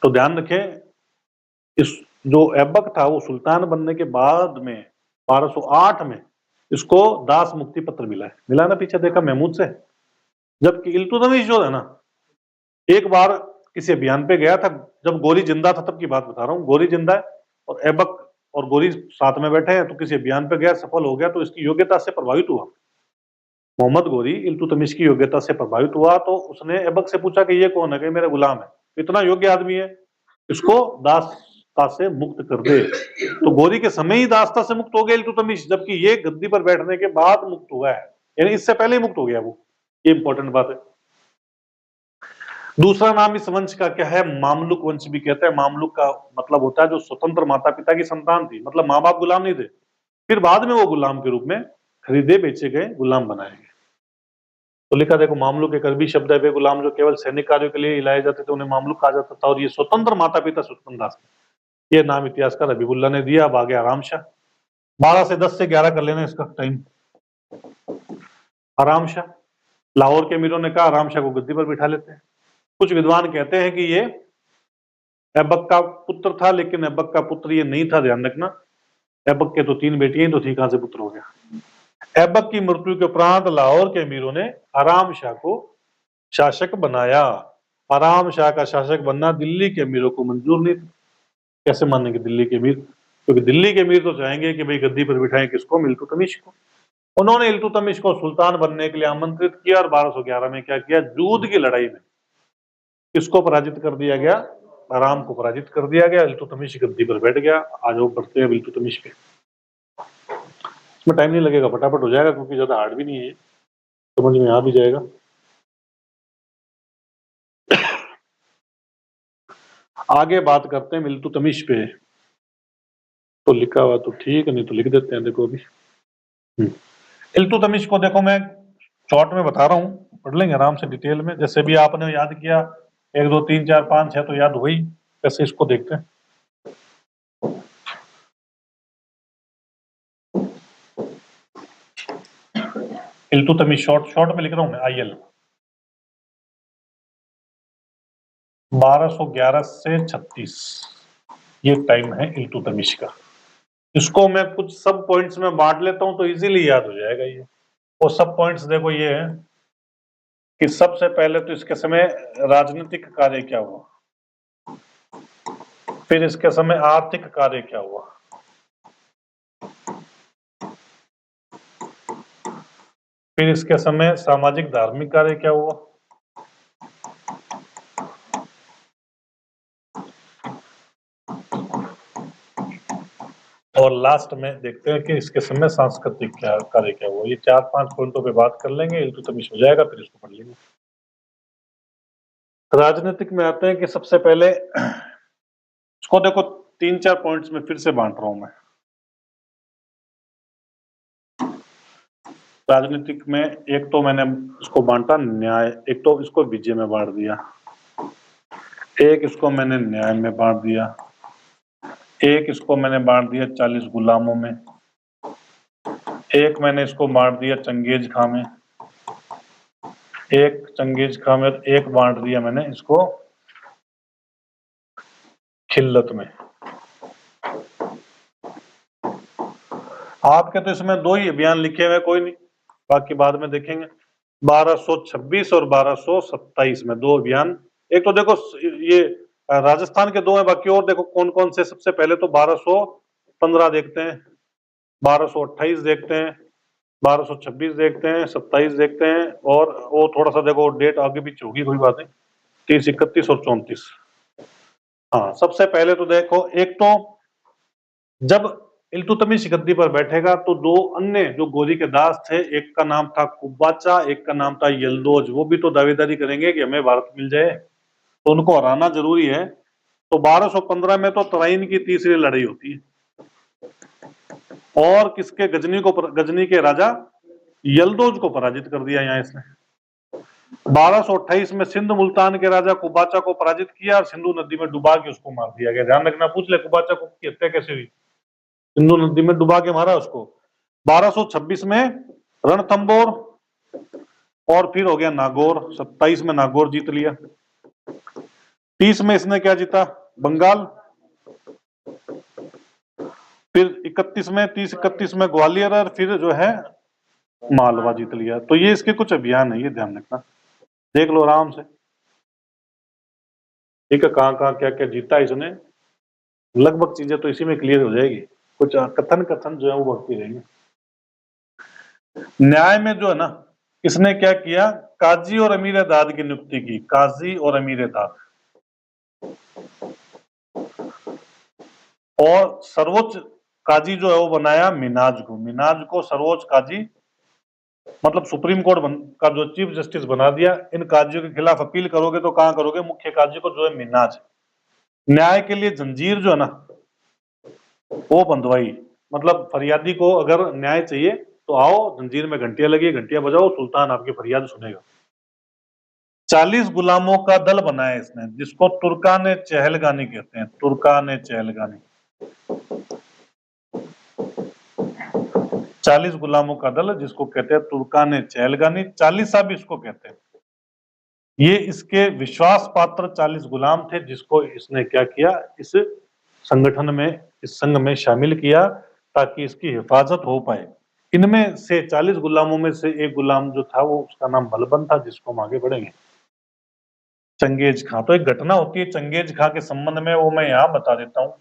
तो ध्यान रखें, इस जो ऐबक था वो सुल्तान बनने के बाद में 1208 में इसको दास मुक्ति पत्र मिला है, मिला ना, पीछे देखा महमूद से। जबकि इल्तुतमिश जो है ना, एक बार किसी अभियान पे गया था, जब गोरी जिंदा था तब की बात बता रहा हूँ, गोरी जिंदा है और ऐबक और गोरी साथ में बैठे हैं, तो किसी अभियान पे गया, सफल हो गया, तो इसकी योग्यता से प्रभावित हुआ। मोहम्मद गोरी इल्तुतमिश की योग्यता से प्रभावित हुआ, तो उसने ऐबक से पूछा कि ये कौन है? कि मेरा गुलाम है, इतना योग्य आदमी है, इसको दासता से मुक्त कर दे। तो गोरी के समय ही दासता से मुक्त हो गया इल्तुतमिश, जबकि ये गद्दी पर बैठने के बाद मुक्त हुआ है, यानी इससे पहले ही मुक्त हो गया वो। ये इंपॉर्टेंट बात है। दूसरा नाम इस वंश का क्या है? मामलुक वंश भी कहते हैं। मामलुक का मतलब होता है जो स्वतंत्र माता पिता की संतान थी, मतलब माँ बाप गुलाम नहीं थे, फिर बाद में वो गुलाम के रूप में खरीदे बेचे गए, गुलाम बनाए गए। तो लिखा देखो, मामलुक एक अरबी शब्द है, वे गुलाम जो केवल सैनिक कार्यों के लिए लाए जाते थे उन्हें मामलुक कहा जाता था, और ये स्वतंत्र माता पिता स्वतंत्र दास। ये नाम इतिहासकार हबीबुल्लाह ने दिया। अब आगे आराम शाह, 12 से 10 से 11 कर लेना इसका टाइम। आराम शाह, लाहौर के अमीरों ने कहा आराम शाह को गद्दी पर बिठा लेते हैं। कुछ विद्वान कहते हैं कि ये ऐबक का पुत्र था, लेकिन ऐबक का पुत्र ये नहीं था, ध्यान रखना। ऐबक के तो 3 बेटियां तो थी, कहां से पुत्र हो गया? ऐबक की मृत्यु के उपरांत लाहौर के अमीरों ने आराम शाह को शासक बनाया। आराम शाह का शासक बनना दिल्ली के अमीरों को मंजूर नहीं था। कैसे मानेंगे दिल्ली के अमीर? क्योंकि दिल्ली के अमीर तो चाहेंगे कि भाई गद्दी पर बिठाएं किसको? इल्तुतमिश को। उन्होंने इल्तुतमिश को सुल्तान बनने के लिए आमंत्रित किया और 1211 में क्या किया? जूद की लड़ाई में किसको पराजित कर दिया गया? आराम को पराजित कर दिया गया। इल्तुतमिश गद्दी पर बैठ गया। आज वो बढ़ते हैं इल्तुतमिश पे। इसमें टाइम नहीं लगेगा, फटाफट हो जाएगा क्योंकि ज्यादा हार्ड भी नहीं है, समझ में आ भी जाएगा। आगे बात करते हैं इल्तुतमिश पे। तो लिखा हुआ तो ठीक है, नहीं तो लिख देते हैं। देखो अभी इल्तुतमिश को देखो, मैं शॉर्ट में बता रहा हूँ, पढ़ लेंगे आराम से डिटेल में। जैसे भी आपने याद किया 1 2 3 4 5 6 तो याद हुई, कैसे इसको देखते हैं। इल्तुतमिश शॉर्ट में लिख रहा हूं मैं, IL 1211 से 36 ये टाइम है इल्तुतमिश का। इसको मैं कुछ सब पॉइंट्स में बांट लेता हूं तो इजीली याद हो जाएगा ये। और सब पॉइंट्स देखो ये है कि सबसे पहले तो इसके समय राजनीतिक कार्य क्या हुआ, फिर इसके समय आर्थिक कार्य क्या हुआ, फिर इसके समय सामाजिक धार्मिक कार्य क्या हुआ, और लास्ट में देखते हैं कि इसके समय सांस्कृतिक कार्य क्या हुआ। ये 4-5 पॉइंटों पे बात कर लेंगे, इल्तुतमिश हो जाएगा, फिर इसको पढ़ लेंगे। राजनीतिक में आते हैं कि सबसे पहले इसको देखो 3-4 पॉइंट्स में फिर से बांट रहा हूं मैं। राजनीतिक में एक तो मैंने इसको बांटा न्याय, एक तो इसको विजय में बांट दिया, एक इसको मैंने न्याय में बांट दिया, एक इसको मैंने बांट दिया 40 गुलामों में, एक मैंने इसको बांट दिया चंगेज खां में, एक चंगेज खां में, एक बांट दिया मैंने इसको खिल्लत में। आपके तो इसमें 2 ही बयान लिखे हुए, कोई नहीं, बाकी बाद में देखेंगे। 1226 और 1227 में 2 बयान। एक तो देखो ये राजस्थान के 2 हैं, बाकी और देखो कौन कौन से। सबसे पहले तो 1215 देखते हैं, 1228 देखते हैं, 1226 देखते हैं, 27 देखते हैं, और वो थोड़ा सा देखो डेट आगे पीछे होगी, कोई बात नहीं। 30, 31 और 34। हाँ, सबसे पहले तो देखो, एक तो जब इल्तुतमिश गद्दी पर बैठेगा तो 2 अन्य जो गोरी के दास थे, एक का नाम था कुब्बाचा, एक का नाम था यल्दोज, वो भी तो दावेदारी करेंगे कि हमें भारत मिल जाए, तो उनको हराना जरूरी है। तो 1215 में तो तराइन की तीसरी लड़ाई होती है, और किसके? गजनी के राजा यल्दोज को पराजित कर दिया यहाँ इसने। 1228 में सिंध मुल्तान के राजा कुबाचा को पराजित किया और सिंधु नदी में डुबा के उसको मार दिया गया। ध्यान रखना, पूछ ले कुबाचा को की हत्या कैसे हुई? सिंधु नदी में डुबा के मारा उसको। 1226 में रणथंबोर, और फिर हो गया नागौर। 27 में नागौर जीत लिया। 30 में इसने क्या जीता? बंगाल। फिर 31 में 30-31 में ग्वालियर, और फिर जो है मालवा जीत लिया। तो ये इसके कुछ अभियान है, ये ध्यान रखना, देख लो आराम से। ठीक है, कहाँ कहाँ क्या क्या जीता इसने, लगभग चीजें तो इसी में क्लियर हो जाएगी। कुछ कथन जो है वो बढ़ती रहेंगे। न्याय में जो है ना, इसने क्या किया? काजी और अमीर दाद की नियुक्ति की। काजी और अमीर दाद, और सर्वोच्च काजी जो है वो बनाया मिनाज को। मिनाज को सर्वोच्च काजी, मतलब सुप्रीम कोर्ट का जो चीफ जस्टिस बना दिया। इन काजियों के खिलाफ अपील करोगे तो कहां करोगे? मुख्य काजी को, जो है मिनाज। न्याय के लिए जंजीर जो है ना वो बंधवाई, मतलब फरियादी को अगर न्याय चाहिए तो आओ, जंजीर में घंटियां लगी, घंटियां बजाओ, सुल्तान आपकी फरियाद सुनेगा। 40 गुलामों का दल बनाया इसने, जिसको तुर्कान चहलगानी कहते हैं। तुर्कान चहलगानी, 40 गुलामों का दल जिसको कहते हैं तुर्कान चहलगानी, चालीसा भी इसको कहते हैं। ये इसके विश्वास पात्र 40 गुलाम थे, जिसको इसने क्या किया? इस संगठन में, इस संघ में शामिल किया, ताकि इसकी हिफाजत हो पाए। इनमें से 40 गुलामों में से एक गुलाम जो था वो, उसका नाम बलबन था, जिसको हम आगे बढ़ेंगे। चंगेज खां, तो एक घटना होती है चंगेज खां के संबंध में, वो मैं यहाँ बता देता हूँ।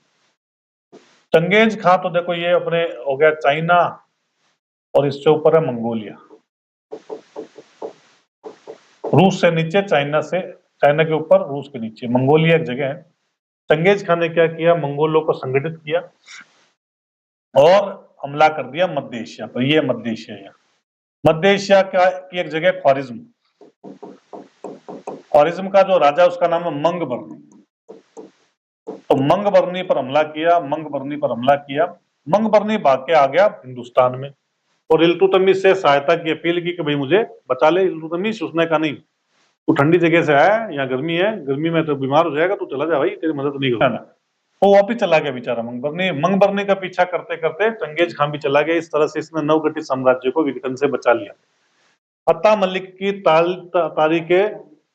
चंगेज खां तो देखो ये अपने हो गया चाइना और इससे ऊपर है मंगोलिया, रूस से नीचे चाइना के ऊपर रूस के नीचे मंगोलिया एक जगह है। चंगेज खान ने क्या किया, मंगोलों को संगठित किया और हमला कर दिया मध्य एशिया पर। ये मध्य एशिया है, मध्य एशिया का की एक जगह ख्वारिज्म, ख्वारिज्म का जो राजा उसका नाम है मंगबर्नी। तो मंगबर्नी पर हमला किया, मंगबर्नी पर हमला किया, मंगबर्नी भाग के आ गया हिंदुस्तान में और इल्तुतमिश से सहायता की अपील की कि भाई मुझे बचा ले। इल्तुतमिश, उसने कहा नहीं, तू ठंडी जगह से आया, यहाँ गर्मी है, गर्मी में तो बीमार हो जाएगा, तू चला जा भाई, तेरी मदद नहीं करूंगा। वो वापिस चला गया बेचारा मंगबर्नी। मंगबर्नी का पीछा करते करते चंगेज खान भी चला गया। इस तरह से इसने नवगठित साम्राज्य को विघटन से बचा लिया। अत्ता मलिक की तारीख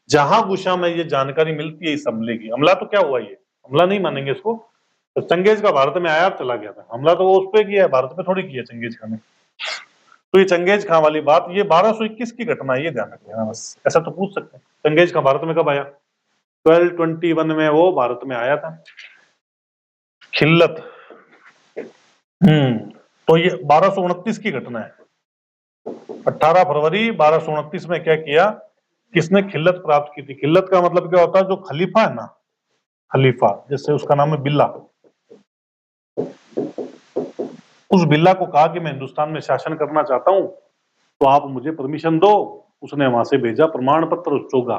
जहां में ये जानकारी मिलती है इस हमले की। हमला तो क्या हुआ, ये हमला नहीं मानेंगे इसको, तो चंगेज का भारत में आया चला गया था। हमला तो वो उस पर किया है, भारत पे थोड़ी किया चंगेज खान ने। तो ये चंगेज खां वाली बात, ये 1221 की घटना है, ये ध्यान रखना बस। ऐसा तो पूछ सकते हैं चंगेज खां भारत में कब आया, 1221 में वो भारत में आया था। खिल्लत, तो ये 1229 की घटना है। 18 फरवरी 1229 में क्या किया, किसने खिल्लत प्राप्त की थी। खिल्लत का मतलब क्या होता है, जो खलीफा है ना, खलीफा, जैसे उसका नाम है बिल्ला, उस बिल्ला को कहा कि मैं हिंदुस्तान में शासन करना चाहता हूं, तो आप मुझे परमिशन दो। उसने वहां से भेजा प्रमाण पत्र, चोगा,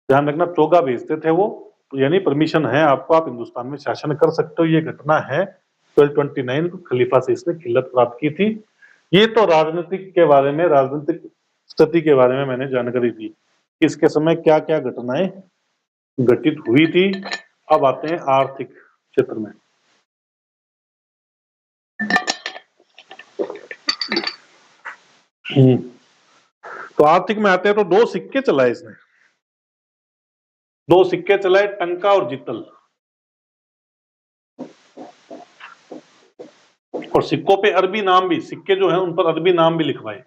ध्यान रखना चोगा भेजते थे वो, तो यानी परमिशन है आपको, आप हिंदुस्तान में शासन कर सकते हो। ये घटना है 1229 को खलीफा से इसने खिल्लत प्राप्त की थी। ये तो राजनीतिक के बारे में, राजनीतिक स्थिति के बारे में मैंने जानकारी दी, इसके समय क्या क्या घटनाएं घटित हुई थी। अब आते हैं आर्थिक क्षेत्र में। तो आर्थिक में आते हैं तो दो सिक्के चलाए इसने, दो सिक्के चलाए, टंका और जितल। और सिक्कों पे अरबी नाम भी, सिक्के जो है उन पर अरबी नाम भी लिखवाए।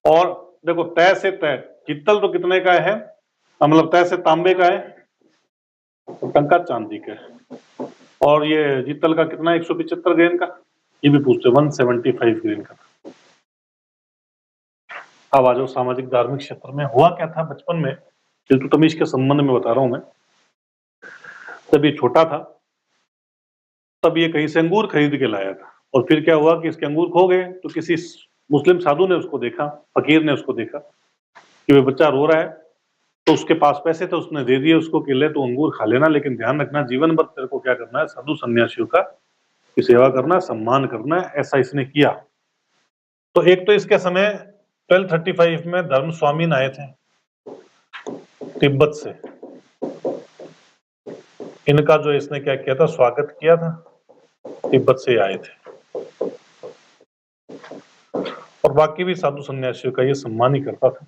और देखो तय से तय, जितल तो कितने का है, मतलब तय से तांबे का है, तो टंका चांदी का है। और ये जितल का कितना, 175 ग्रेन का, ये भी पूछते 175 ग्रेन का। अब आ जाओ सामाजिक धार्मिक क्षेत्र में हुआ क्या था बचपन में, इल्तुतमिश के संबंध में बता रहा हूं मैं। जब ये छोटा था तब ये कहीं से अंगूर खरीद के लाया था, और फिर क्या हुआ कि इसके अंगूर खो गए। तो किसी मुस्लिम साधु ने उसको देखा, फकीर ने उसको देखा कि वे बच्चा रो रहा है, तो उसके पास पैसे थे, उसने दे दिए उसको कि ले तू अंगूर खा लेना, लेकिन ध्यान रखना जीवन भर तेरे को क्या करना है, साधु सन्यासियों का की सेवा करना, सम्मान करना है। ऐसा इसने किया। तो एक तो इसके समय 1235 में धर्म स्वामीन आए थे तिब्बत से, इनका जो इसने क्या किया था, स्वागत किया था, तिब्बत से आए थे। और बाकी भी साधु सन्यासियों का ये सम्मान ही करता था।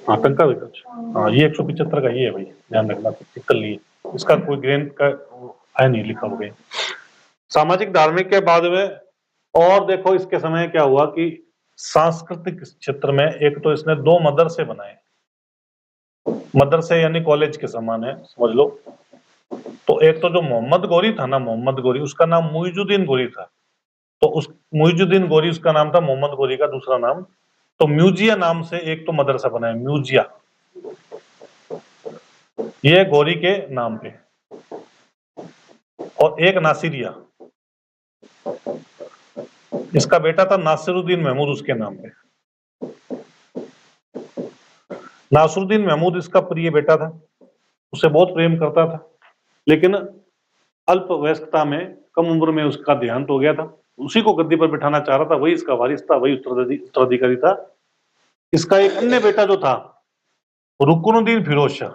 हाँ टंका भी कुछ, हाँ ये 175 का ये है भाई, ध्यान रखना, निकल लिए, इसका कोई ग्रेन का है नहीं लिखा हुआ। सामाजिक धार्मिक के बाद में और देखो इसके समय क्या हुआ कि सांस्कृतिक क्षेत्र में एक तो इसने दो मदरसे बनाए, मदरसे यानी कॉलेज के समान है समझ लो। तो एक तो जो मोहम्मद गोरी था ना, मोहम्मद गोरी, उसका नाम मुइजुद्दीन गोरी था, तो उस मुइजुद्दीन गोरी उसका नाम था, मोहम्मद गोरी का दूसरा नाम। तो म्यूजिया नाम से एक तो मदरसा बनाया, म्यूजिया, ये गोरी के नाम पे, और एक नासिरिया, इसका बेटा था नासिरुद्दीन महमूद उसके नाम पे। नासिरुद्दीन महमूद इसका प्रिय बेटा था, उसे बहुत प्रेम करता था, लेकिन अल्प वयस्कता में, कम उम्र में उसका देहांत हो गया था। उसी को गद्दी पर बिठाना चाह रहा था, वही इसका वारिस था, वही उत्तराधिकारी था। इसका एक अन्य बेटा जो था रुकनुद्दीन फिरोज शाह,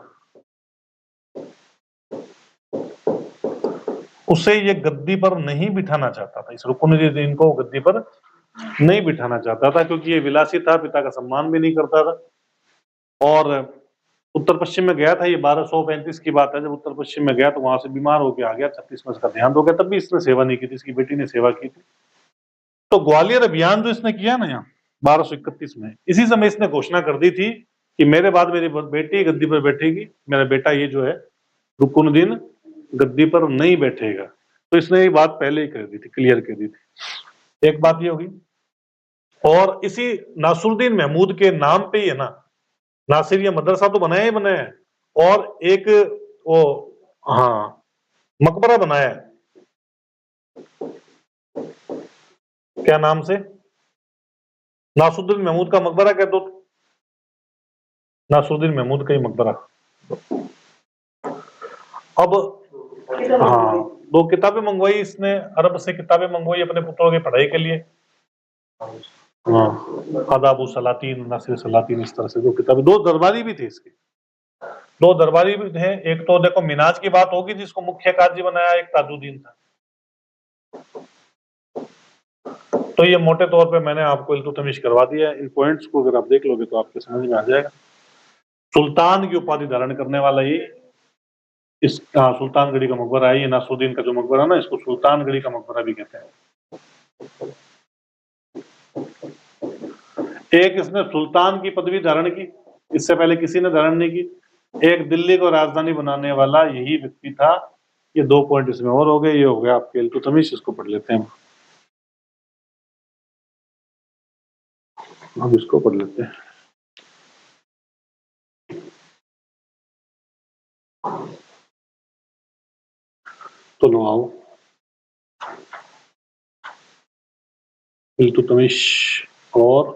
उसे ये गद्दी पर नहीं बिठाना चाहता था, इस रुकनुद्दीन को गद्दी पर नहीं बिठाना चाहता था, क्योंकि ये विलासी था, पिता का सम्मान भी नहीं करता था। और उत्तर पश्चिम में गया था, ये 1235 की बात है, जब उत्तर पश्चिम में गया तो वहां से बीमार होकर आ गया, 36 में इसका देहांत हो गया। तब भी इसने सेवा नहीं की थी, इसकी बेटी ने सेवा की थी। तो ग्वालियर अभियान जो इसने किया ना यहाँ 1231 में, इसी समय इसने घोषणा कर दी थी कि मेरे बाद मेरी बेटी गद्दी पर बैठेगी, मेरा बेटा ये जो है रुकुनुद्दीन गद्दी पर नहीं बैठेगा। तो इसने ये बात पहले ही कर दी थी, क्लियर कर दी थी। एक बात ये होगी। और इसी नासरुद्दीन महमूद के नाम पे ही है ना नासिरिया मदरसा तो बनाया ही बनाया है, और एक वो हाँ मकबरा बनाया है। क्या नाम से? नासरुद्दीन महमूद का मकबरा कह दो। नासरुद्दीन महमूद का ही मकबरा। अब हाँ 2 किताबें मंगवाई इसने, अरब से किताबें मंगवाई अपने पुत्रों की पढ़ाई के लिए। हाँ आदाबु सलातीन, नासिर सलातीन, इस तरह से 2 किताबें। 2 दरबारी भी थे इसके, 2 दरबारी भी थे। एक तो देखो मिनाज की बात होगी जिसको मुख्य काजी बनाया, एक ताजुद्दीन था। तो ये मोटे तौर पे मैंने आपको इल्तुतमिश करवा दिया है। इन पॉइंट्स को अगर आप देख लोगे तो आपके समझ में आ जाएगा। सुल्तान की उपाधि धारण करने वाला ये इस सुल्तानगढ़ी का मकबरा है। ये नासरुद्दीन का जो मकबरा ना, इसको सुल्तानगढ़ी का मकबरा भी कहते हैं। एक इसने सुल्तान की पदवी धारण की, इससे पहले किसी ने धारण नहीं की। एक दिल्ली को राजधानी बनाने वाला यही व्यक्ति था। ये 2 पॉइंट इसमें और हो गए। ये हो गया आपके इल्तुतमिश, इसको पढ़ लेते हैं। अब इसको पढ़ लेते हैं। तो लो आओ, इल्तुतमिश और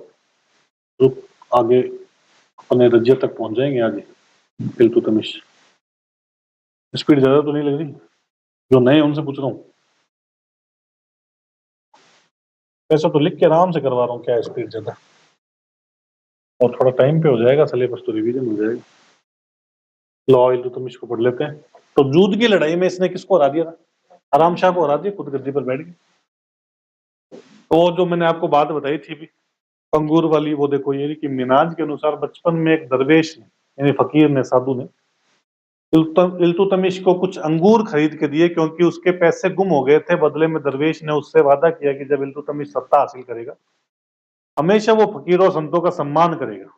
रुक आगे अपने रजिया तक पहुंच जाएंगे। आगे इल्तुतमिश। स्पीड ज्यादा तो नहीं लग रही? जो नए उनसे पूछ रहा हूँ। ऐसा तो लिख के आराम से करवा रहा हूँ, क्या स्पीड ज्यादा, और थोड़ा टाइम पे हो जाएगा, सिलेबस तो रिवीजन हो जाएगा। लो इल्तुतमिश को पढ़ लेते हैं। तो जूद की लड़ाई में इसने किसको हरा दिया था? आराम शाह को हरा दिया, खुद गद्दी पर बैठ गए। तो जो मैंने आपको बात बताई थी भी अंगूर वाली, वो देखो ये कि मिनाज के अनुसार बचपन में एक दरवेश ने यानी फकीर ने, साधु ने इल्तुतमिश को कुछ अंगूर खरीद के दिए, क्योंकि उसके पैसे गुम हो गए थे। बदले में दरवेश ने उससे वादा किया कि जब इल्तुतमिश सत्ता हासिल करेगा हमेशा वो फकीरों और संतों का सम्मान करेगा।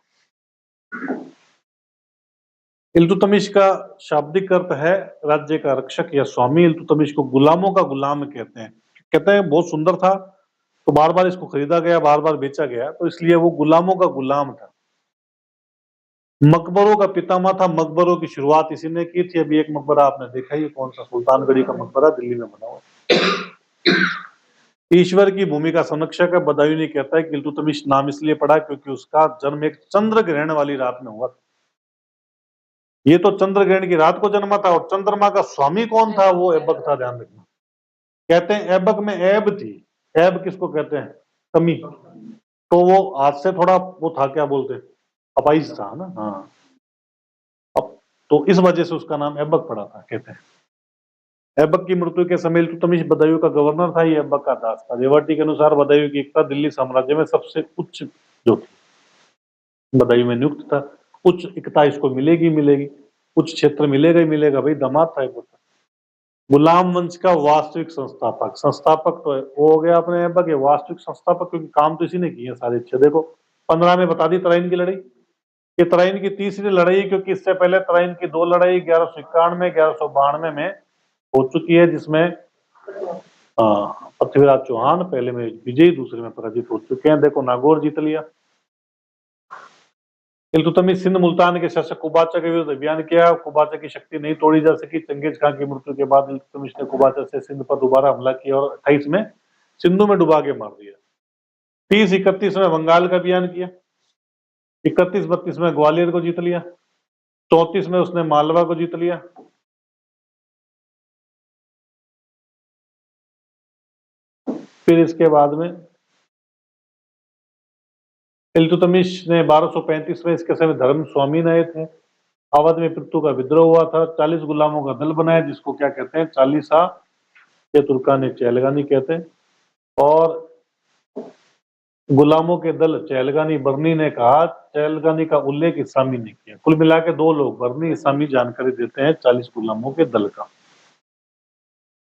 इल्तुतमिश का शाब्दिक अर्थ है राज्य का रक्षक या स्वामी। इल्तुतमिश को गुलामों का गुलाम कहते हैं। कहते हैं बहुत सुंदर था तो बार बार इसको खरीदा गया, बार बार बेचा गया, तो इसलिए वो गुलामों का गुलाम था। मकबरों का पितामह था। मकबरों की शुरुआत इसी ने की थी। अभी एक मकबरा आपने देखा ही, कौन सा? सुल्तानगढ़ी का मकबरा, दिल्ली में बना हुआ। ईश्वर की भूमि का संरक्षक है। बदायूनी कहता है कि इल्तुतमिश नाम इसलिए पड़ा क्योंकि उसका जन्म एक चंद्र ग्रहण वाली रात में हुआ था। ये तो चंद्र ग्रहण की रात को जन्मा था। और चंद्रमा का स्वामी कौन था? वो ऐबक था, ध्यान रखना। कहते हैं ऐबक में ऐब थी। ऐब किसको कहते हैं? कमी। तो वो आज से थोड़ा वो था, क्या बोलते हैं, अपाइज था ना। हाँ, अब तो इस वजह से उसका नाम ऐबक पड़ा था, कहते हैं। ऐबक की मृत्यु के समय इल्तुतमिश बदायूं का गवर्नर था। ये ऐबक का दास था। रेवाटी के अनुसार बदायूं की एकता दिल्ली साम्राज्य में सबसे उच्च जो थी, बदायूं में नियुक्त था। उच्च एकता इसको मिलेगी मिलेगी, उच्च क्षेत्र मिलेगा ही मिलेगा। भाई दामाद था एक। गुलाम वंश का वास्तविक संस्थापक, संस्थापक तो वो हो गया अपने ऐबक। ये वास्तविक संस्थापक, क्योंकि काम तो इसी ने किए सारे अच्छे। देखो 15 में बता दी तराइन की लड़ाई। ये तराइन की तीसरी लड़ाई, क्योंकि इससे पहले तराइन की 2 लड़ाई 1191 1192 में हो चुकी है, जिसमें पृथ्वीराज चौहान पहले में विजयी, दूसरे में पराजित हो चुके हैं। देखो नागौर जीत लिया। इल्तुतमिश सिंध मुल्तान के शासक कुबाचा के विरुद्ध अभियान किया। कुबाचा की शक्ति नहीं तोड़ी जा सकी। चंगेज खान की मृत्यु के बाद इल्तुतमिश ने कुबाचा से सिंध पर दोबारा हमला किया और 28 में सिंधु में डुबा के मार दिया। 30-31 में बंगाल का अभियान किया। 31-32 में ग्वालियर को जीत लिया। 34 में उसने मालवा को जीत लिया। फिर इसके बाद में इल्तुतमिश ने 1235 में इसके समय धर्म स्वामी नए थे। अवध में पृथु का विद्रोह हुआ था। 40 गुलामों का दल बनाया, जिसको क्या कहते हैं? चालीसा या तुर्कानी चहलगानी कहते हैं। और गुलामों के दल चहलगानी बर्नी ने कहा, चहलगानी का उल्लेख इसामी ने किया। कुल मिला के 2 लोग बर्नी इसामी जानकारी देते हैं 40 गुलामों के दल का।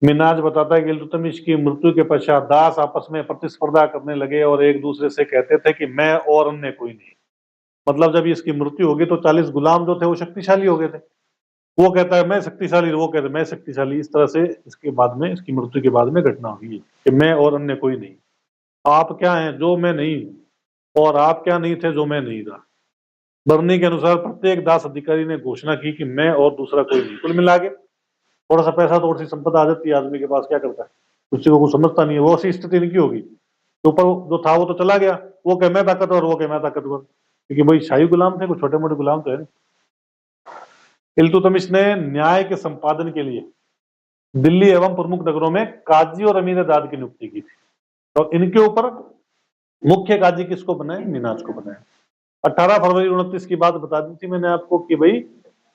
मिन्हाज बताता है कि इल्तुतमिश की मृत्यु के पश्चात दास आपस में प्रतिस्पर्धा करने लगे और एक दूसरे से कहते थे कि मैं और अन्य कोई नहीं। मतलब जब इसकी मृत्यु होगी तो 40 गुलाम जो थे वो शक्तिशाली हो गए थे। वो कहता है मैं शक्तिशाली, वो कहते मैं शक्तिशाली। इस तरह से इसके बाद में, इसकी मृत्यु के बाद में घटना हुई कि मैं और अन्य कोई नहीं। आप क्या हैं जो मैं नहीं हूं, और आप क्या नहीं थे जो मैं नहीं था। बरनी के अनुसार प्रत्येक दास अधिकारी ने घोषणा की कि मैं और दूसरा कोई नहीं। कुल मिला के थोड़ा सा पैसा, थोड़ी सी संपदा आ जाती है आदमी के पास, क्या करता है, किसी को कुछ समझता नहीं है। वो ऐसी स्थिति इनकी होगी, तो ऊपर जो था वो तो चला गया, वो कह मैं ताकतवर, वो कह मैं ताकतवर, क्योंकि भाई शाही गुलाम थे, कुछ छोटे मोटे गुलाम तो है। इल्तुतमिश ने न्याय के संपादन के लिए दिल्ली एवं प्रमुख नगरों में काजी और अमीर दाद की नियुक्ति की थी। तो इनके ऊपर मुख्य काजी किसको बनाए? मिन्हाज को बनाया। 18 फरवरी 29 की बात बता दी थी मैंने आपको कि भाई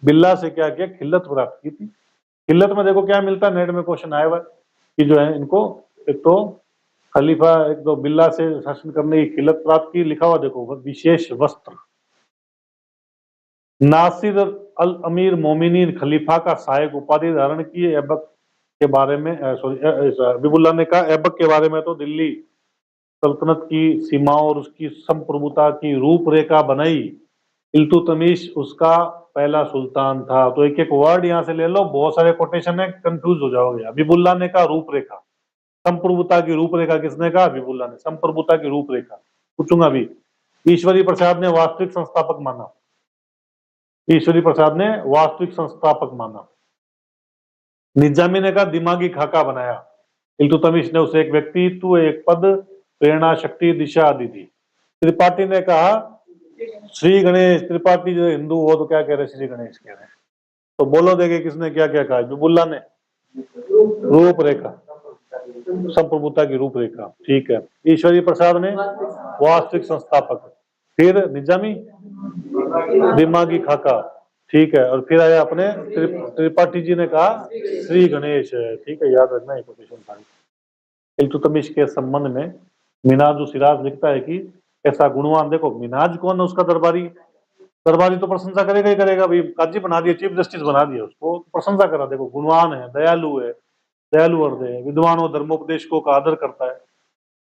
बिल्ला से क्या किया, खिल्लत प्राप्त की थी। खिल्लत में देखो क्या मिलता है, नेट में क्वेश्चन आया हुआ कि जो है इनको एक तो खलीफा, एक तो बिल्ला से शासन करने की खिल्लत प्राप्त की, लिखा हुआ देखो विशेष वस्त्र। नासिर अल अमीर मोमिनीन खलीफा का सहायक उपाधि धारण की। ऐबक के बारे में हबीबुल्लाह ने कहा ऐबक के बारे में तो दिल्ली सल्तनत की सीमाओं और उसकी संप्रभुता की रूपरेखा बनाई। इल्तुतमिश उसका पहला सुल्तान था। तो एक एक वर्ड यहाँ से ले लो, बहुत सारे कोटेशन है, कंफ्यूज हो जाओगे। हबीबुल्लाह ने कहा रूपरेखा, संप्रभुता की रूपरेखा किसने कहा? हबीबुल्लाह ने। संप्रभुता की रूपरेखा पूछूंगा अभी। ईश्वरी प्रसाद ने वास्तविक संस्थापक माना। ईश्वरी प्रसाद ने वास्तविक संस्थापक माना। निजामी ने कहा दिमागी खाका बनाया। इल्तुतमिश ने उसे एक व्यक्तित्व, एक पद, प्रेरणा, शक्ति, दिशा आदि दी। त्रिपाठी ने कहा श्री गणेश। त्रिपाठी जो हिंदू वो तो क्या कह रहे, श्री गणेश कह रहे हैं। तो बोलो देखे किसने क्या क्या कहा? हबीबुल्लाह ने। रूपरेखा, संप्रभुता की रूपरेखा, ठीक है। ईश्वरी प्रसाद ने वास्तविक संस्थापक। फिर निजामी दिमागी खाका, ठीक है। और फिर आया अपने त्रिपाठी जी ने कहा श्री गणेश है, ठीक है, याद रखना ये कोटेशन सारी। इल्तुतमिश के संबंध में मिन्हाज सिराज लिखता है कि ऐसा गुणवान, देखो मिन्हाज कौन है, उसका दरबारी। दरबारी तो प्रशंसा करेगा ही करेगा, भाई काजी बना दिया, चीफ जस्टिस बना दिया उसको, प्रशंसा करा। देखो गुणवान है, दयालु है, दयालु हृदय है, विद्वान और धर्मोपदेशकों का आदर करता है,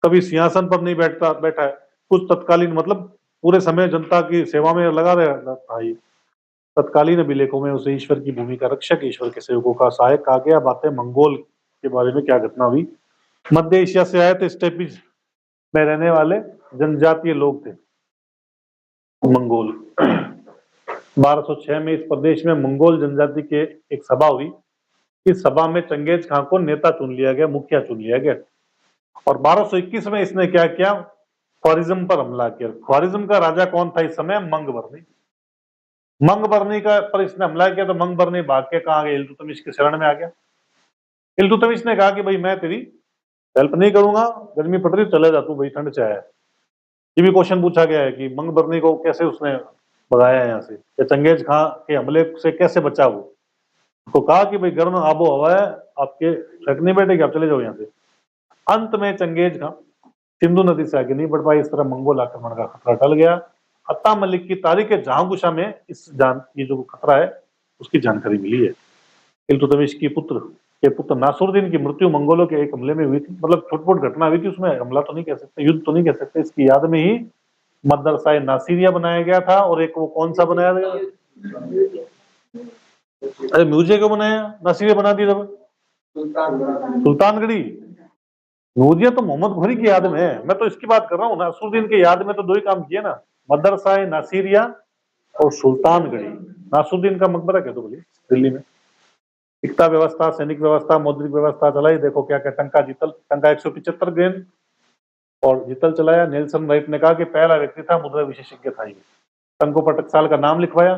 कभी सिंहासन पर नहीं बैठा है, कुछ तत्कालीन, मतलब पूरे समय जनता की सेवा में लगा रहता है। तत्कालीन अभिलेखों में उसे ईश्वर की भूमिका रक्षक, ईश्वर के सेवकों का सहायक कहा गया। बातें मंगोल के बारे में क्या घटना हुई? मध्य एशिया से आए थे, स्टेपीज में रहने वाले जनजातीय लोग थे मंगोल। 1206 में इस प्रदेश में मंगोल जनजाति के एक सभा हुई। इस सभा में चंगेज खां को नेता चुन लिया गया, मुखिया चुन लिया गया। और 1221 में इसने क्या किया? ख्वारिज्म पर हमला किया। ख्वारिज्म का राजा कौन था इस समय? मंगबरनी। मंगबरनी का पर इसने हमला किया तो मंगबरनी भाग के कहा गया? इल्तुतमिश के शरण में आ गया। इल्तुतमिश ने कहा कि भाई मैं तेरी हेल्प नहीं करूंगा, गर्मी पड़ रही, चले जा तू, भाई ठंड से आया है। ये भी क्वेश्चन पूछा गया है कि मंगबरनी को कैसे उसने भगाया यहाँ से, या चंगेज खां के हमले से कैसे बचा वो। उसको कहा कि भाई गर्म आबो हवा है, आपके छक नहीं बैठेगी, आप चले जाओ यहाँ से। अंत में चंगेज खां सिंधु नदी से आगे नहीं बढ़ पाए, इस तरह मंगोल आक्रमण का खतरा टल गया। अत्ता मलिक की तारीख जहांगुशा में ये जो खतरा है उसकी जानकारी मिली है। इल्तुतमिश की पुत्र नासुरुद्दीन की मृत्यु मंगोलों के एक हमले में हुई थी। मतलब छोट-मोट घटना हुई थी, उसमें हमला तो नहीं कह सकते, युद्ध तो नहीं कह सकते। इसकी याद में ही मदरसा नासिरिया बनाया गया था। और एक वो कौन सा बनाया गया? अरे म्यूजियम क्यों बनाया? नासिरिया बना दिया जब सुल्तानगढ़ी। म्यूजियम तो मोहम्मद घोरी की याद में है, मैं तो इसकी बात कर रहा हूँ। नासुरुद्दीन की याद में तो दो ही काम किए ना, मदरसा नासिरिया और सुल्तानगढ़ी। नासुरुद्दीन का मकबरा कह दो बोलिए दिल्ली में। इकता व्यवस्था, सैनिक व्यवस्था, मौद्रिक व्यवस्था चलाई। देखो क्या क्या, टंका जीतल, टंका 175 ग्रेन और जीतल चलाया। नेल्सन राइट ने कहा कि पहला व्यक्ति था, मुद्रा विशेषज्ञ था ये। टंकों पर टकसाल का नाम लिखवाया।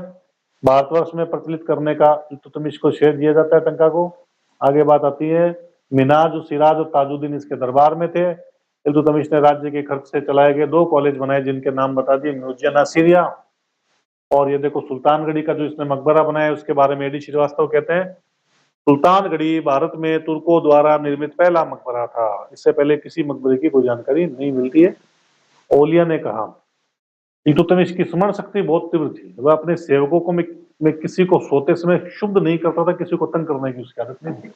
भारतवर्ष में प्रचलित करने का इल्तुतमिश को श्रेय दिया जाता है टंका को। आगे बात आती है मिन्हाज, सिराज और ताजुद्दीन इसके दरबार में थे। इल्तुतमिश ने राज्य के खर्च से चलाए गए 2 कॉलेज बनाए, जिनके नाम बता दिए, म्यूजियम नासिरिया। और ये देखो सुल्तानगढ़ी का जो इसने मकबरा बनाया उसके बारे में एडी श्रीवास्तव कहते हैं सुल्तानगढ़ी भारत में तुर्कों द्वारा निर्मित पहला मकबरा था। इससे पहले किसी मकबरे की कोई जानकारी नहीं मिलती है। ओलिया ने कहा इल्तुतमिश की स्मरण शक्ति बहुत तीव्र थी। वह अपने सेवकों को में किसी को सोते समय शुद्ध नहीं करता था, किसी को तंग करने की उसकी आदत नहीं थी।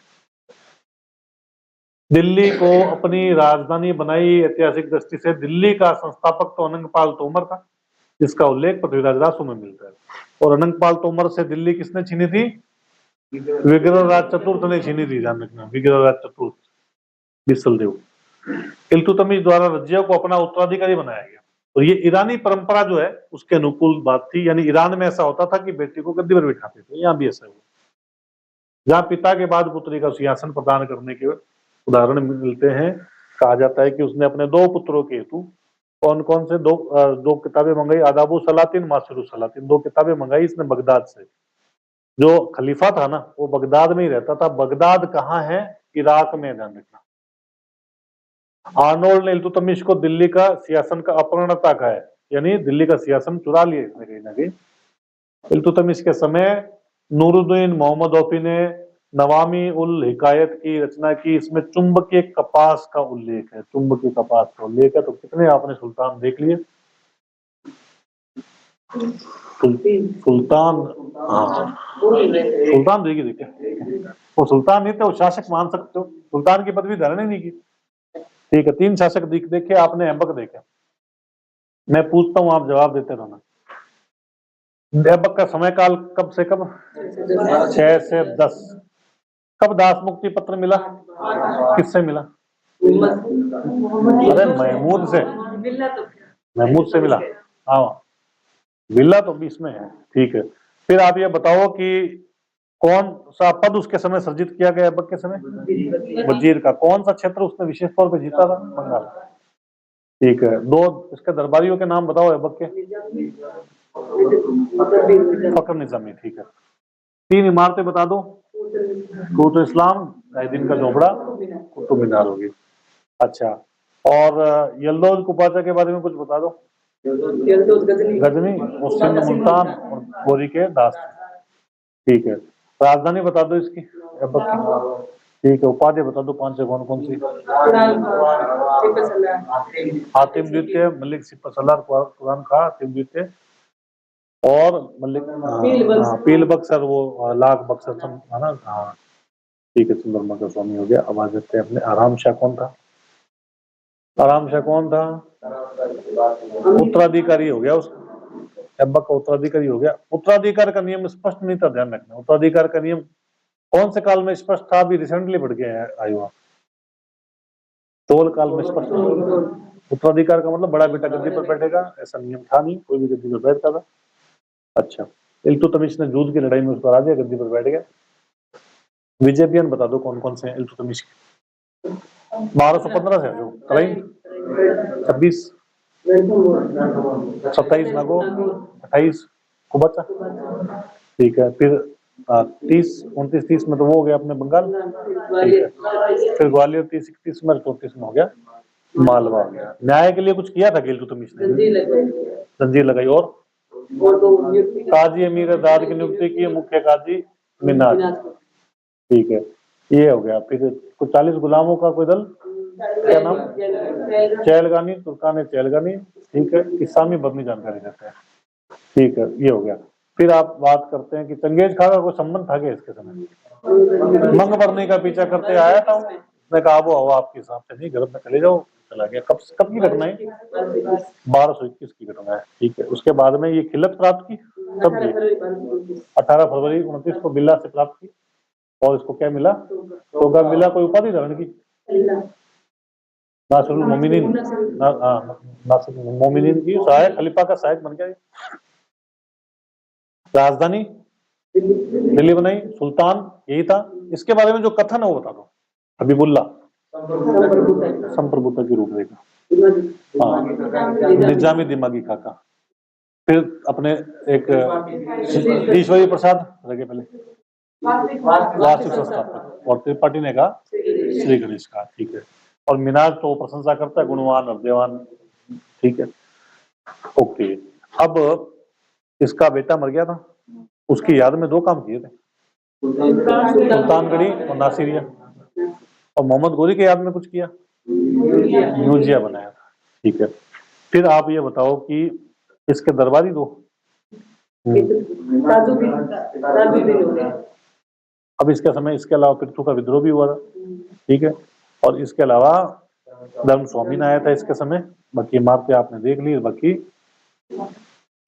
दिल्ली को अपनी राजधानी बनाई। ऐतिहासिक दृष्टि से दिल्ली का संस्थापक तो अनंगपाल तोमर था, जिसका उल्लेख पृथ्वीराज रासो में मिलता है। और अनंगपाल तोमर से दिल्ली किसने छीनी थी? विग्रहराज चतुर्थ ने छीनी थी, ध्यान रखना, विग्रहराज चतुर्थ बिसलदेव। इल्तुतमिश द्वारा रजिया को अपना उत्तराधिकारी बनाया गया। तो ये ईरानी परंपरा जो है उसके अनुकूल बात थी, यानी ईरान में ऐसा होता था कि बेटी को गद्दी पर बिठाते थे, यहाँ भी ऐसा हुआ। जहाँ पिता के बाद पुत्री का सिंहासन प्रदान करने के उदाहरण मिलते हैं, कहा जाता है कि उसने अपने 2 पुत्रों के हेतु कौन कौन से दो किताबें मंगाई, आदाबु सलातिन, मासिरु सलातिन, 2 किताबें मंगाई इसने बगदाद से। जो खलीफा था ना वो बगदाद में ही रहता था। बगदाद कहाँ है? इराक में, ध्यान रखना। आर्नोल्ड ने इल्तुतमिश को दिल्ली का सिंहासन का अपहरणता कहा है, यानी दिल्ली का सिंहासन चुरा लिया इसने कहीं ना कहीं। इल्तुतमिश के समय नूरुद्दीन मोहम्मद औफी ने नवामी उल हिकायत की रचना की। इसमें चुंबकीय कपास का उल्लेख है, चुंबकीय कपास का उल्लेख है। तो कितने आपने सुल्तान देख लिए? सुल्तान, हाँ सुल्तान देखे। वो सुल्तान नहीं थे, वो शासक मान सकते हो, सुल्तान की पदवी धारण ही नहीं की। ठीक है, 3 शासक देखे आपने, ऐबक देखे। मैं पूछता हूँ आप जवाब देते रहना। ऐबक का समय काल कब से कब? 6 से 10। कब दास मुक्ति पत्र मिला? किससे मिला? अरे महमूद से, महमूद से मिला। हाँ, बिल्ला तो 20 में है। ठीक है, फिर आप ये बताओ कि कौन सा पद उसके समय सृजित किया गया ऐबक के समय? वजीर का। कौन सा क्षेत्र उसने विशेष तौर पे जीता था? बंगाल। ठीक है, 2 इसके दरबारियों के नाम बताओ ऐबक के। फकर निजामी। ठीक है, 3 इमारतें बता दो। कुतुब इस्लाम, दिन का झोपड़ा, कुतुब मीनार होगी। अच्छा, और यल्दौज कुपाचा के बारे में कुछ बता दो। गजनी, सिंध, मुल्तान और गोरी के दास्त। ठीक है, राजधानी बता दो इसकी ऐबक की। ठीक है, उपाधि बता दो 5 से कौन कौन सी? हातिम द्वितीय, मलिक सिपहसालार, कुरान खां, हातिम द्वितीय और मलिक पील बक्सर, वो लाख बक्सर है ना। हाँ ठीक है, चंद्रमा का स्वामी हो गया। अब आ जाते हैं अपने आराम शाह। कौन था आराम शाह? कौन था? उत्तराधिकारी हो गया उसका, ऐबक का उत्तराधिकारी हो गया। उत्तराधिकार का नियम स्पष्ट नहीं था, ध्यान रखना। उत्तराधिकार का नियम कौन से काल में स्पष्ट था? अभी रिसेंटली बढ़ गया है आयु। तोल काल में स्पष्ट था। उत्तराधिकार का मतलब बड़ा बेटा गद्दी पर बैठेगा, ऐसा नियम था नहीं, कोई भी गद्दी पर बैठता था। अच्छा, इल्तुतमिश ने जूद की लड़ाई में उसको हरा दिया, गद्दी पर बैठ गया। विजेपियन बता दो कौन कौन से हैं इल्तुतमिश के? 1215 से जो तराइन, 26, 27 नागो, 28 कुबचा। ठीक है, फिर 30, 29, 30 में तो वो हो गया अपने बंगाल। ठीक है, फिर ग्वालियर 30, 31 में, 34 में हो गया मालवा हो गया। न्याय के लिए कुछ किया था इल्तुतमिश ने? जंजीर लगाई। और काजी अमीर दाद की नियुक्ति की, मुख्य काजी मिनाज। ठीक है, ये हो गया। फिर कुछ 40 गुलामों का कोई दल, क्या नाम? चैलगानी, तुर्कान चैलगानी। ठीक है, इस्लामी बदनी जानकारी देते हैं। ठीक है, ये हो गया। फिर आप बात करते हैं कि चंगेज खां का कोई संबंध था क्या इसके समय? मंग भरने का पीछा करते आया था, उसने कहा वो हवा आपके हिसाब से नहीं, घर में चले जाओ, चला गया। कब की घटना है? 1221 की घटना है। ठीक है, उसके बाद में ये खिलत प्राप्त की तब 18 फरवरी 29 को बिल्ला से प्राप्त की। और इसको क्या मिला? तोगा मिला। कोई उपाधि धारण की? नासिरुल मोमिनीन, नासिरुल मोमिनीन की सहायक, खलीफा का सहायक बन गया। राजधानी दिल्ली बनाई, सुल्तान यही था। इसके बारे में जो कथन है वो बता दो। हबीबुल्ला संप्रभुता की रूपरेखा, हाँ, निजामी दिमागी खाका। फिर अपने एक ईश्वरी प्रसाद लगे पहले वास्तु संस्थापक, और त्रिपाठी ने कहा श्री गणेश का। ठीक है, और मिनाज तो प्रशंसा करता है, गुणवान हृदयवान। ठीक है, ओके। अब इसका बेटा मर गया था, उसकी याद में 2 काम किए थे, सुल्तानगढ़ी और नासिरिया। और मोहम्मद गोरी के याद में कुछ किया, म्यूजिया बनाया था। ठीक है, फिर आप ये बताओ कि इसके दरबारी 2, अब इसके समय इसके अलावा पृथु का विद्रोह भी हुआ था। ठीक है, और इसके अलावा धर्म स्वामी ने आया था इसके समय। बाकी इमारतें आपने देख ली, बाकी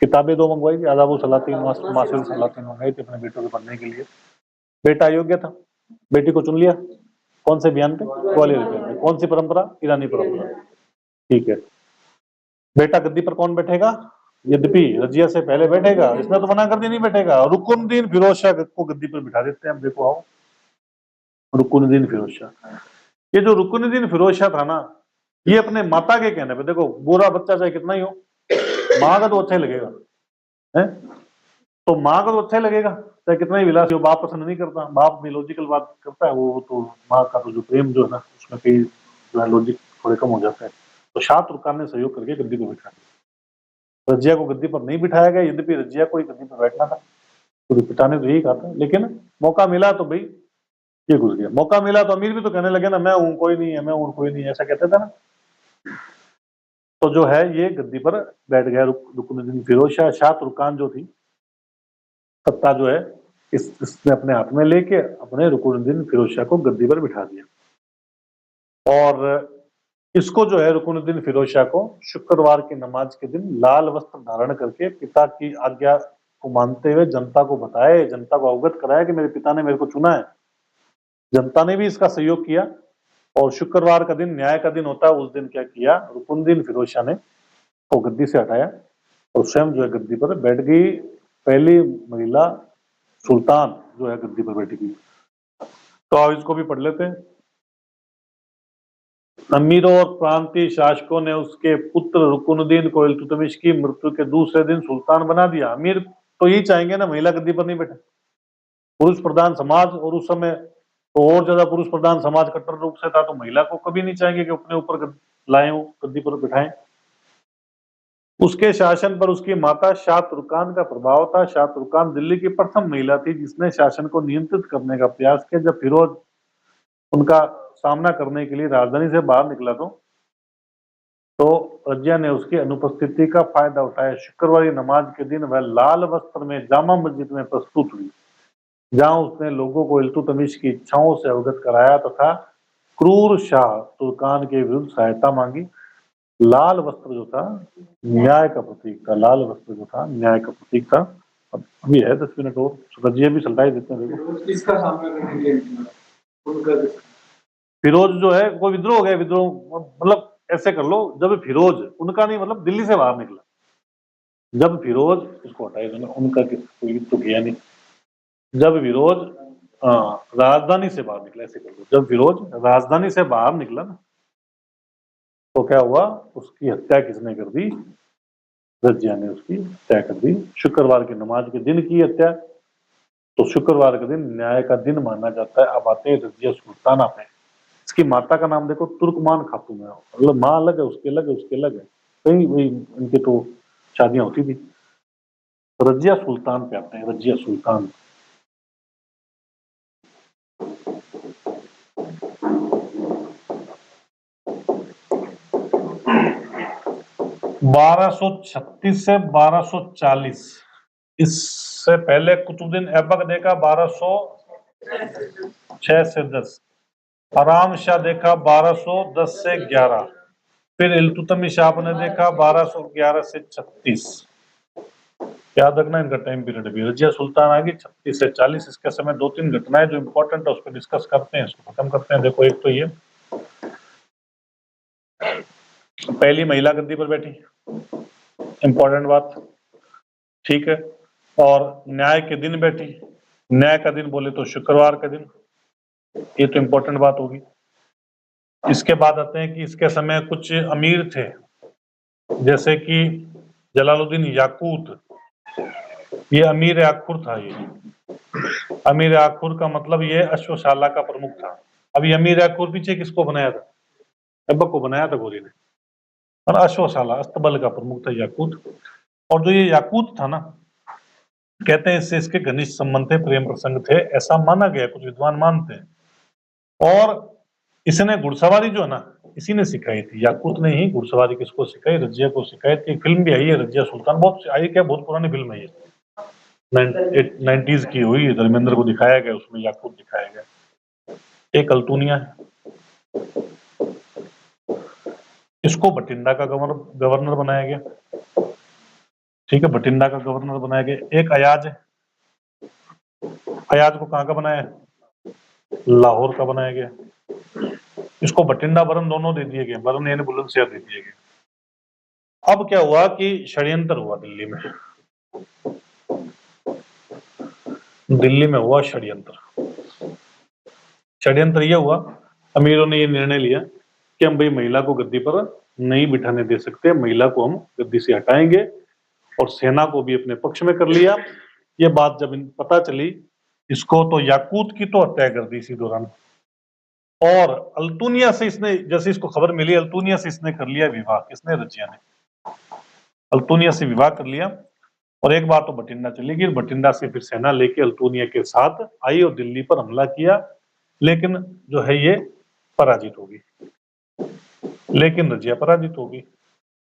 किताबें 2 मंगवाई थी, आदाब सलातीन मासिल सलातीन मंगाई थी अपने बेटों के पढ़ने के लिए। बेटा अयोग्य था, बेटी को चुन लिया। कौन से बयान पे? ग्वालियर बयान पे। कौन सी परंपरा? ईरानी परंपरा। ठीक है। बेटा गद्दी पर कौन बैठेगा? यद्यपि रजिया से पहले बैठेगा, इसमें तो मना कर दी नहीं बैठेगा। रुकुनुद्दीन फिरोज शाह को गद्दी पर बिठा देते हैं। अब देखो आओ, रुकुनुद्दीन फिरोज शाह। ये जो रुकुनुद्दीन फिरोज शाह था ना, ये अपने माता के कहने पे, देखो बुरा बच्चा चाहे कितना ही हो, माँ का तो अच्छा ही लगेगा है। तो माँ का तो अच्छा ही लगेगा, चाहे कितना ही विलासी हो। बाप पसंद नहीं करता, बाप भी लॉजिकल बात करता है, वो तो माँ का तो जो प्रेम जो है ना, उसमें कई जो है लॉजिक थोड़े कम हो जाता है। तो शाह तुर्कान ने सहयोग करके गद्दी को बिठा दिया। रजिया को गद्दी पर नहीं बिठाया गया, यद्यपि रजिया को ही गद्दी पर बैठना था, तो बिठाने तो यही कहा था। लेकिन मौका मिला तो भाई ये घुस गया। मौका मिला तो अमीर भी तो कहने लगे ना, मैं हूं कोई नहीं है, मैं हूं कोई नहीं है, ऐसा कहते थे ना। तो जो है ये गद्दी पर बैठ गया रुकुनुद्दीन फिरोज शाह। शाह तुर्कान जो थी सत्ता जो है इसने अपने हाथ में लेके अपने रुकुनुद्दीन फिरोज शाह को गद्दी पर बिठा दिया। और इसको जो है रुकुनुद्दीन फिरोज शाह को शुक्रवार की नमाज के दिन लाल वस्त्र धारण करके पिता की आज्ञा को मानते हुए जनता को बताए, जनता को अवगत कराया कि मेरे पिता ने मेरे को चुना है। जनता ने भी इसका सहयोग किया। और शुक्रवार का दिन न्याय का दिन होता है, उस दिन क्या किया, रुकुनुद्दीन फिरोज शाह ने वो गद्दी से हटाया और स्वयं जो है गद्दी पर बैठ गई। पहली महिला सुल्तान जो है गद्दी पर बैठी गई। तो आप इसको भी पढ़ लेते हैं। अमीरों और प्रांतीय शासकों ने उसके पुत्र रुकुनुद्दीन को इल्तुतमिश की मृत्यु के दूसरे दिन सुल्तान बना दिया। अमीर तो यही चाहेंगे ना, महिला गद्दी पर नहीं बैठे। पुरुष प्रधान समाज, और उस समय तो और ज्यादा पुरुष प्रधान समाज कट्टर रूप से था, तो महिला को कभी नहीं चाहेंगे कि अपने ऊपर लाएं, गद्दी पर बिठाएं। उसके शासन पर उसकी माता शाह तुर्कान का प्रभाव था। शाह तुर्कान दिल्ली की प्रथम महिला थी जिसने शासन को नियंत्रित करने का प्रयास किया। जब फिरोज उनका सामना करने के लिए राजधानी से बाहर निकला तो रजिया ने उसकी अनुपस्थिति का फायदा उठाया। शुक्रवारी नमाज के दिन वह लाल वस्त्र में जामा मस्जिद में प्रस्तुत हुई, जहां उसने लोगों को इल्तुतमिश की इच्छाओं से अवगत कराया तथा क्रूर शाह तुर्कान के विरुद्ध सहायता मांगी। लाल वस्त्र जो था न्याय का प्रतीक था, लाल वस्त्र जो था न्याय का प्रतीक था। अब अभी है 10 मिनट और, रजिया भी सल्टा ही देते हैं। देखो किसका सामना करने के लिए उनका फिरोज जो है वो विद्रोह हो गया। विद्रोह मतलब ऐसे कर लो, जब फिरोज उनका नहीं, मतलब दिल्ली से बाहर निकला, जब फिरोज, इसको हटाए उनका कोई तो किया नहीं, जब फिरोज राजधानी से बाहर निकला, ऐसे कर लो, जब फिरोज राजधानी से बाहर निकला ना, तो क्या हुआ, उसकी हत्या किसने कर दी? रजिया ने उसकी हत्या कर दी। शुक्रवार की नमाज के दिन की हत्या। तो शुक्रवार का दिन न्याय का दिन माना जाता है। अब आते हैं रजिया सुल्ताना पे। इसकी माता का नाम देखो, तुर्कमान खातून है। मतलब माँ अलग है, उसके अलग है, उसके अलग है, कई वही इनके तो शादियां होती थी। रजिया सुल्तान पे आते हैं, रजिया सुल्तान। बारह सौ 36 से 1240। इससे पहले कुतुबुद्दीन ऐबक देखा 1206 से 10। आराम शाह देखा 1210 से 11। फिर इल्तुतमिश आपने देखा 1211 से 36। याद रखना इनका टाइम पीरियड भी। रजिया सुल्तान आ गई 36 से 40। इसके समय 2-3 घटनाएं जो इंपॉर्टेंट है उस पर डिस्कस करते हैं, इसको खत्म करते हैं। देखो एक तो ये पहली महिला गद्दी पर बैठी, इंपॉर्टेंट बात, ठीक है। और न्याय के दिन बैठी, न्याय का दिन बोले तो शुक्रवार का दिन, ये तो इंपॉर्टेंट बात होगी। इसके बाद आते हैं कि इसके समय कुछ अमीर थे, जैसे कि जलालुद्दीन याकूत, ये अमीर आखुर था। ये अमीर आखुर का मतलब ये अश्वशाला का प्रमुख था। अब ये अमीर आखुर पीछे किसको बनाया था? ऐबक को बनाया था गोरी ने। और अश्वशाला अस्तबल का प्रमुख था याकूत। और जो ये याकूत था ना, कहते हैं इससे इसके घनिष्ठ संबंध थे, प्रेम प्रसंग थे, ऐसा माना गया, कुछ विद्वान मानते हैं। और इसने घुड़सवारी जो है ना, इसी ने सिखाई थी। याकूत ने ही घुड़सवारी किसको सिखाई? रजिया को सिखाई थी। फिल्म भी आई है रजिया सुल्तान, बहुत आई, क्या बहुत पुरानी फिल्म है ये, 90s की हुई। धर्मेंद्र को दिखाया गया, उसमें याकूत दिखाया गया। एक अल्तुनिया है, इसको बठिंडा का गवर्नर बनाया गया। ठीक है, बठिंडा का गवर्नर बनाया गया। एक अयाज है, अयाज को कहाँ का बनाया? लाहौर का बनाया गया। इसको बठिंडा बरन दोनों दे दिए गए, बरन यानी बुलंदशहर दे दिए गए। अब क्या हुआ कि षड्यंत्र हुआ दिल्ली में, दिल्ली में हुआ षड्यंत्र। षड्यंत्र यह हुआ, अमीरों ने ये निर्णय लिया कि हम भाई महिला को गद्दी पर नहीं बिठाने दे सकते, महिला को हम गद्दी से हटाएंगे, और सेना को भी अपने पक्ष में कर लिया। ये बात जब पता चली इसको, तो याकूत की तो हत्या कर दी इसी दौरान, और अल्तुनिया से इसने, जैसे इसको खबर मिली, अल्तुनिया से इसने कर लिया विवाह। किसने? रजिया ने अल्तुनिया से विवाह कर लिया। और एक बार तो बठिंडा चली गई, बठिंडा से फिर सेना लेके अल्तुनिया के साथ आई और दिल्ली पर हमला किया, लेकिन जो है ये पराजित होगी। लेकिन रजिया पराजित होगी,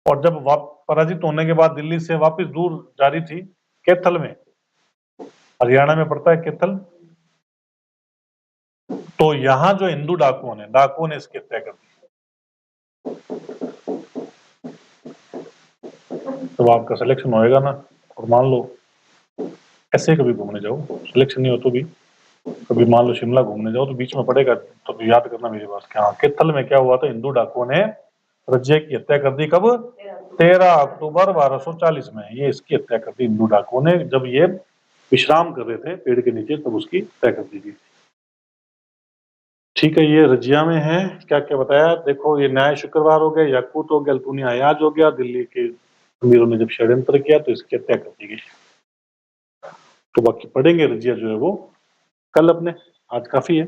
और जब पराजित होने के बाद दिल्ली से वापस दूर जा रही थी, कैथल में, हरियाणा में पड़ता है कैथल, तो यहां जो हिंदू डाकुओं ने इसकी हत्या कर दी। तो आपका सिलेक्शन होएगा ना, और मान लो ऐसे कभी घूमने जाओ, सिलेक्शन नहीं हो तो भी कभी मान लो शिमला घूमने जाओ तो बीच में पड़ेगा, तो याद करना मेरी बात। क्या कैथल में क्या हुआ था? हिंदू डाकुओं ने रजिया की हत्या कर दी। कब? 13 अक्टूबर 1240 में ये इसकी हत्या कर दी हिंदू डाकुओं ने, जब ये विश्राम कर रहे थे पेड़ के नीचे, तब उसकी हत्या कर दी गई। ठीक है, ये रजिया में है। क्या क्या बताया देखो, ये न्याय शुक्रवार हो गया, याकूत हो गया, अल्तुनिया अयाज हो गया। दिल्ली के अमीरों ने जब षड्यंत्र किया तो इसकी हत्या कर दी गई। तो बाकी पढ़ेंगे रजिया जो है वो कल अपने, आज काफी है।